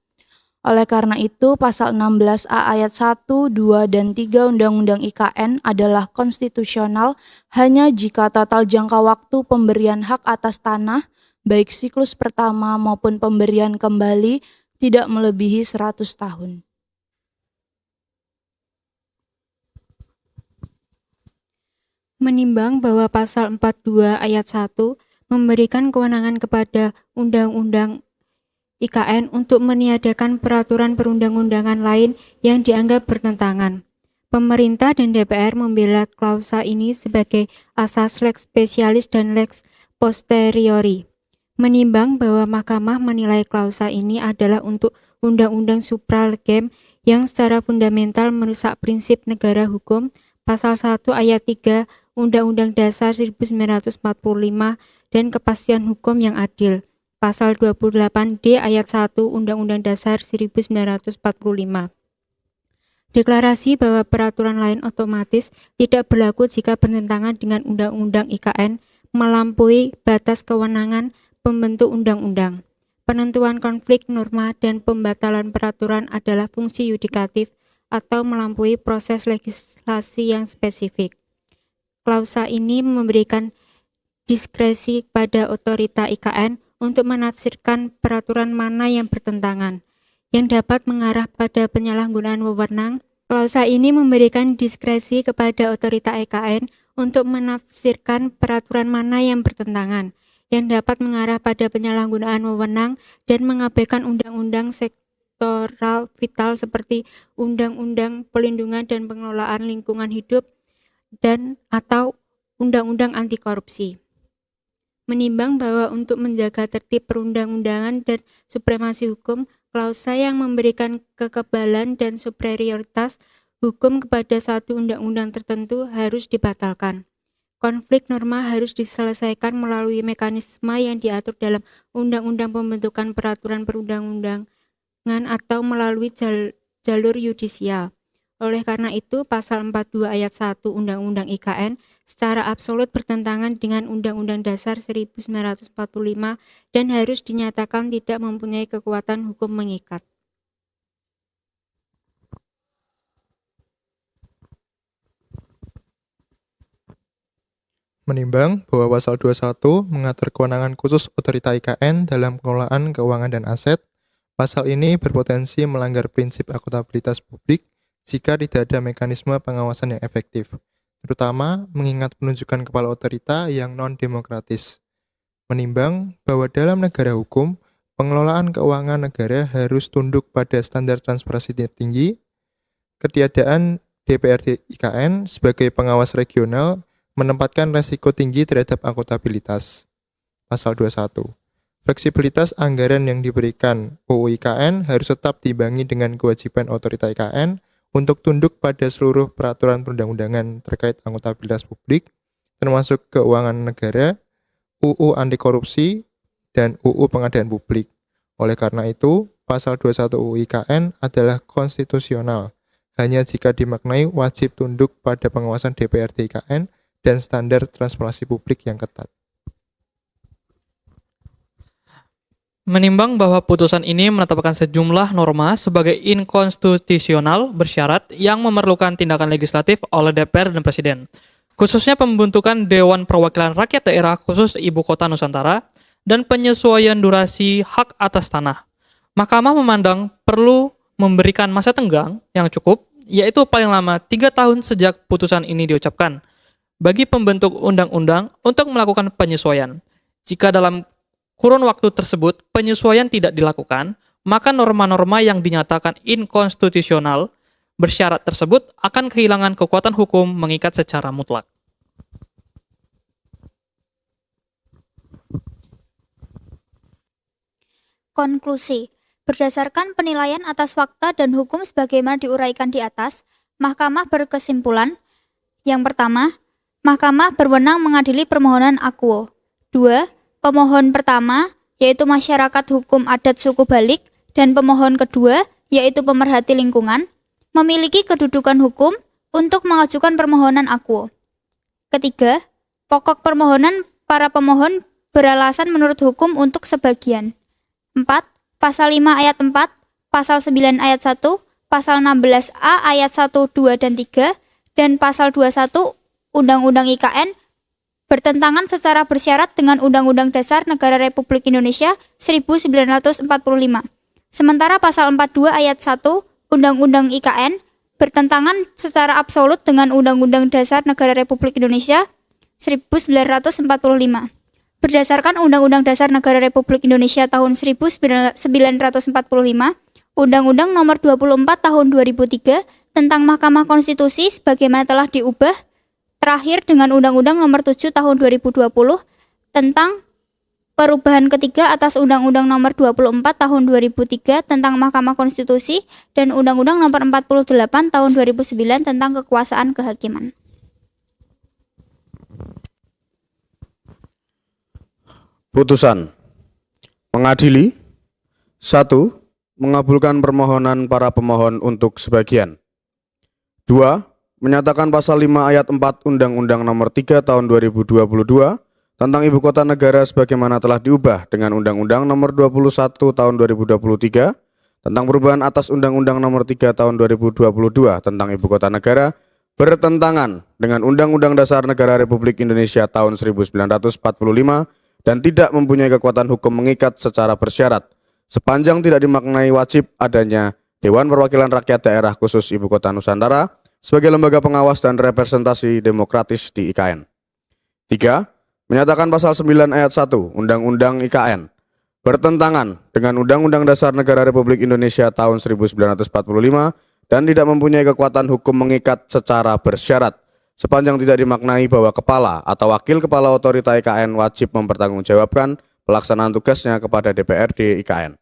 Oleh karena itu, pasal 16A ayat 1, 2, dan 3 Undang-Undang IKN adalah konstitusional hanya jika total jangka waktu pemberian hak atas tanah, baik siklus pertama maupun pemberian kembali, tidak melebihi 100 tahun. Menimbang bahwa pasal 42 ayat 1 memberikan kewenangan kepada Undang-Undang IKN untuk meniadakan peraturan perundang-undangan lain yang dianggap bertentangan. Pemerintah dan DPR membela klausa ini sebagai asas lex specialis dan lex posteriori. Menimbang bahwa Mahkamah menilai klausa ini adalah untuk undang-undang supralegem yang secara fundamental merusak prinsip negara hukum, pasal 1 ayat 3 Undang-Undang Dasar 1945 dan kepastian hukum yang adil, pasal 28D ayat 1 Undang-Undang Dasar 1945. Deklarasi bahwa peraturan lain otomatis tidak berlaku jika bertentangan dengan Undang-Undang IKN melampaui batas kewenangan pembentuk undang-undang. Penentuan konflik norma dan pembatalan peraturan adalah fungsi yudikatif atau melampaui proses legislasi yang spesifik. Klausa ini memberikan diskresi pada otorita IKN untuk menafsirkan peraturan mana yang bertentangan, yang dapat mengarah pada penyalahgunaan wewenang. Klausa ini memberikan diskresi kepada otorita IKN untuk menafsirkan peraturan mana yang bertentangan, yang dapat mengarah pada penyalahgunaan wewenang dan mengabaikan undang-undang sektoral vital seperti Undang-Undang Pelindungan dan Pengelolaan Lingkungan Hidup dan atau Undang-Undang Anti Korupsi. Menimbang bahwa untuk menjaga tertib perundang-undangan dan supremasi hukum, klausa yang memberikan kekebalan dan superioritas hukum kepada satu undang-undang tertentu harus dibatalkan. Konflik norma harus diselesaikan melalui mekanisme yang diatur dalam Undang-Undang Pembentukan Peraturan Perundang-undangan atau melalui jalur yudisial. Oleh karena itu, pasal 42 ayat 1 Undang-Undang IKN secara absolut bertentangan dengan Undang-Undang Dasar 1945 dan harus dinyatakan tidak mempunyai kekuatan hukum mengikat. Menimbang bahwa pasal 21 mengatur kewenangan khusus otorita IKN dalam pengelolaan keuangan dan aset, pasal ini berpotensi melanggar prinsip akuntabilitas publik jika tidak ada mekanisme pengawasan yang efektif, terutama mengingat penunjukan kepala otorita yang non-demokratis. Menimbang bahwa dalam negara hukum, pengelolaan keuangan negara harus tunduk pada standar transparansi tinggi, ketiadaan DPRD IKN sebagai pengawas regional menempatkan resiko tinggi terhadap akuntabilitas. Pasal 21. Fleksibilitas anggaran yang diberikan UU IKN harus tetap diimbangi dengan kewajiban otorita IKN untuk tunduk pada seluruh peraturan perundang-undangan terkait akuntabilitas publik, termasuk keuangan negara, UU anti korupsi, dan UU pengadaan publik. Oleh karena itu, pasal 21 UU IKN adalah konstitusional, hanya jika dimaknai wajib tunduk pada pengawasan DPRD IKN dan standar transparansi publik yang ketat. Menimbang bahwa putusan ini menetapkan sejumlah norma sebagai inkonstitusional bersyarat yang memerlukan tindakan legislatif oleh DPR dan Presiden, khususnya pembentukan Dewan Perwakilan Rakyat Daerah Khusus Ibu Kota Nusantara dan penyesuaian durasi hak atas tanah. Mahkamah memandang perlu memberikan masa tenggang yang cukup, yaitu paling lama 3 tahun sejak putusan ini diucapkan, bagi pembentuk undang-undang untuk melakukan penyesuaian. Jika dalam kurun waktu tersebut penyesuaian tidak dilakukan, maka norma-norma yang dinyatakan inkonstitusional bersyarat tersebut akan kehilangan kekuatan hukum mengikat secara mutlak. Konklusi. Berdasarkan penilaian atas fakta dan hukum sebagaimana diuraikan di atas, Mahkamah berkesimpulan, yang pertama, Mahkamah berwenang mengadili permohonan akuo. 2. Pemohon pertama, yaitu masyarakat hukum adat suku Balik, dan pemohon kedua, yaitu pemerhati lingkungan, memiliki kedudukan hukum untuk mengajukan permohonan akuo. Ketiga, pokok permohonan para pemohon beralasan menurut hukum untuk sebagian. 4. Pasal 5 ayat 4, Pasal 9 ayat 1, Pasal 16A ayat 1, 2, dan 3, dan Pasal 21 Undang-Undang IKN bertentangan secara bersyarat dengan Undang-Undang Dasar Negara Republik Indonesia 1945. Sementara Pasal 42 ayat 1 Undang-Undang IKN bertentangan secara absolut dengan Undang-Undang Dasar Negara Republik Indonesia 1945. Berdasarkan Undang-Undang Dasar Negara Republik Indonesia tahun 1945, Undang-Undang Nomor 24 Tahun 2003 tentang Mahkamah Konstitusi sebagaimana telah diubah terakhir dengan Undang-Undang Nomor 7 Tahun 2020 tentang perubahan ketiga atas Undang-Undang Nomor 24 Tahun 2003 tentang Mahkamah Konstitusi dan Undang-Undang Nomor 48 Tahun 2009 tentang Kekuasaan Kehakiman. Putusan. Mengadili. 1. Mengabulkan permohonan para pemohon untuk sebagian. 2. Menyatakan pasal 5 ayat 4 Undang-Undang Nomor 3 Tahun 2022 tentang Ibu Kota Negara sebagaimana telah diubah dengan Undang-Undang Nomor 21 Tahun 2023 tentang perubahan atas Undang-Undang Nomor 3 Tahun 2022 tentang Ibu Kota Negara bertentangan dengan Undang-Undang Dasar Negara Republik Indonesia tahun 1945 dan tidak mempunyai kekuatan hukum mengikat secara bersyarat sepanjang tidak dimaknai wajib adanya Dewan Perwakilan Rakyat Daerah Khusus Ibu Kota Nusantara sebagai lembaga pengawas dan representasi demokratis di IKN. 3. Menyatakan pasal 9 ayat 1 Undang-Undang IKN bertentangan dengan Undang-Undang Dasar Negara Republik Indonesia tahun 1945 dan tidak mempunyai kekuatan hukum mengikat secara bersyarat sepanjang tidak dimaknai bahwa kepala atau wakil kepala otorita IKN wajib mempertanggungjawabkan pelaksanaan tugasnya kepada DPRD IKN.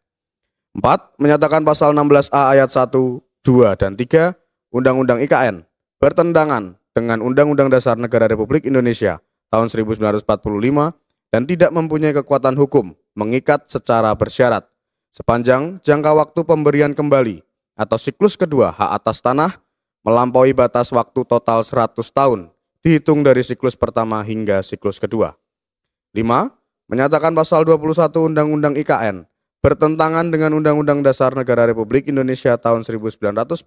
4. Menyatakan pasal 16A ayat 1, 2, dan 3 Undang-Undang IKN bertentangan dengan Undang-Undang Dasar Negara Republik Indonesia tahun 1945 dan tidak mempunyai kekuatan hukum mengikat secara bersyarat sepanjang jangka waktu pemberian kembali atau siklus kedua hak atas tanah melampaui batas waktu total 100 tahun dihitung dari siklus pertama hingga siklus kedua. 5. Menyatakan pasal 21 Undang-Undang IKN bertentangan dengan Undang-Undang Dasar Negara Republik Indonesia tahun 1945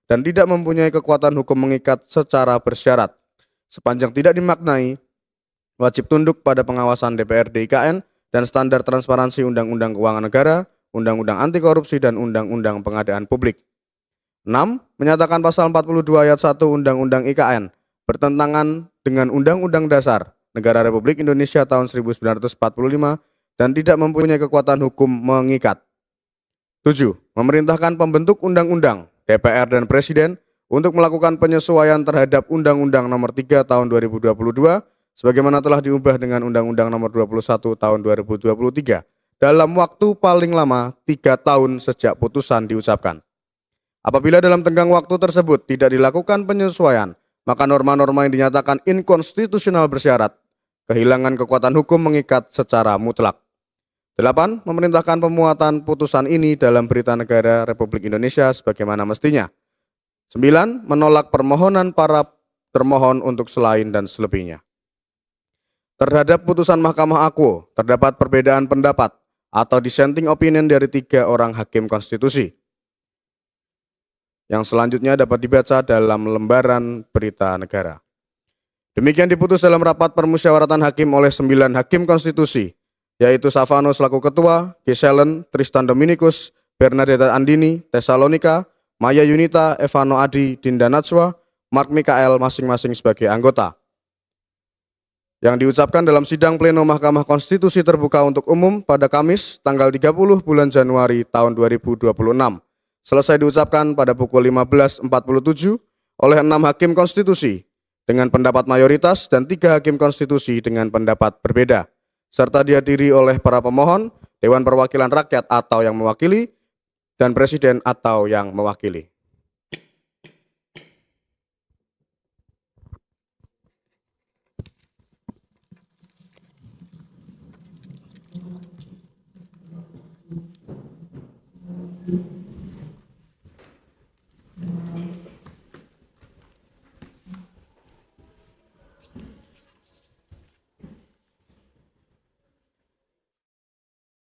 dan tidak mempunyai kekuatan hukum mengikat secara bersyarat sepanjang tidak dimaknai wajib tunduk pada pengawasan DPRD IKN dan standar transparansi Undang-Undang Keuangan Negara, Undang-Undang Anti Korupsi dan Undang-Undang Pengadaan Publik. 6. Menyatakan pasal 42 ayat 1 Undang-Undang IKN bertentangan dengan Undang-Undang Dasar Negara Republik Indonesia tahun 1945 dan tidak mempunyai kekuatan hukum mengikat. 7. Memerintahkan pembentuk undang-undang, DPR dan Presiden untuk melakukan penyesuaian terhadap Undang-Undang Nomor 3 Tahun 2022 sebagaimana telah diubah dengan Undang-Undang Nomor 21 Tahun 2023 dalam waktu paling lama 3 tahun sejak putusan diucapkan. Apabila dalam tenggang waktu tersebut tidak dilakukan penyesuaian, maka norma-norma yang dinyatakan inkonstitusional bersyarat kehilangan kekuatan hukum mengikat secara mutlak. 8. Memerintahkan pemuatan putusan ini dalam Berita Negara Republik Indonesia sebagaimana mestinya. 9. Menolak permohonan para termohon untuk selain dan selebihnya. Terhadap putusan Mahkamah Akwo, terdapat perbedaan pendapat atau dissenting opinion dari 3 orang hakim konstitusi. Yang selanjutnya dapat dibaca dalam lembaran Berita Negara. Demikian diputus dalam rapat permusyawaratan hakim oleh 9 hakim konstitusi, yaitu Savano selaku ketua, Gisellen, Tristan Dominikus, Bernadetta Andini, Tesalonika, Maya Yunita, Evano Adi, Dinda Najwa, Mark Mikael masing-masing sebagai anggota. Yang diucapkan dalam sidang pleno Mahkamah Konstitusi terbuka untuk umum pada Kamis tanggal 30 bulan Januari tahun 2026. Selesai diucapkan pada pukul 15.47 oleh 6 hakim konstitusi dengan pendapat mayoritas dan 3 hakim konstitusi dengan pendapat berbeda, serta dihadiri oleh para pemohon, Dewan Perwakilan Rakyat atau yang mewakili, dan Presiden atau yang mewakili.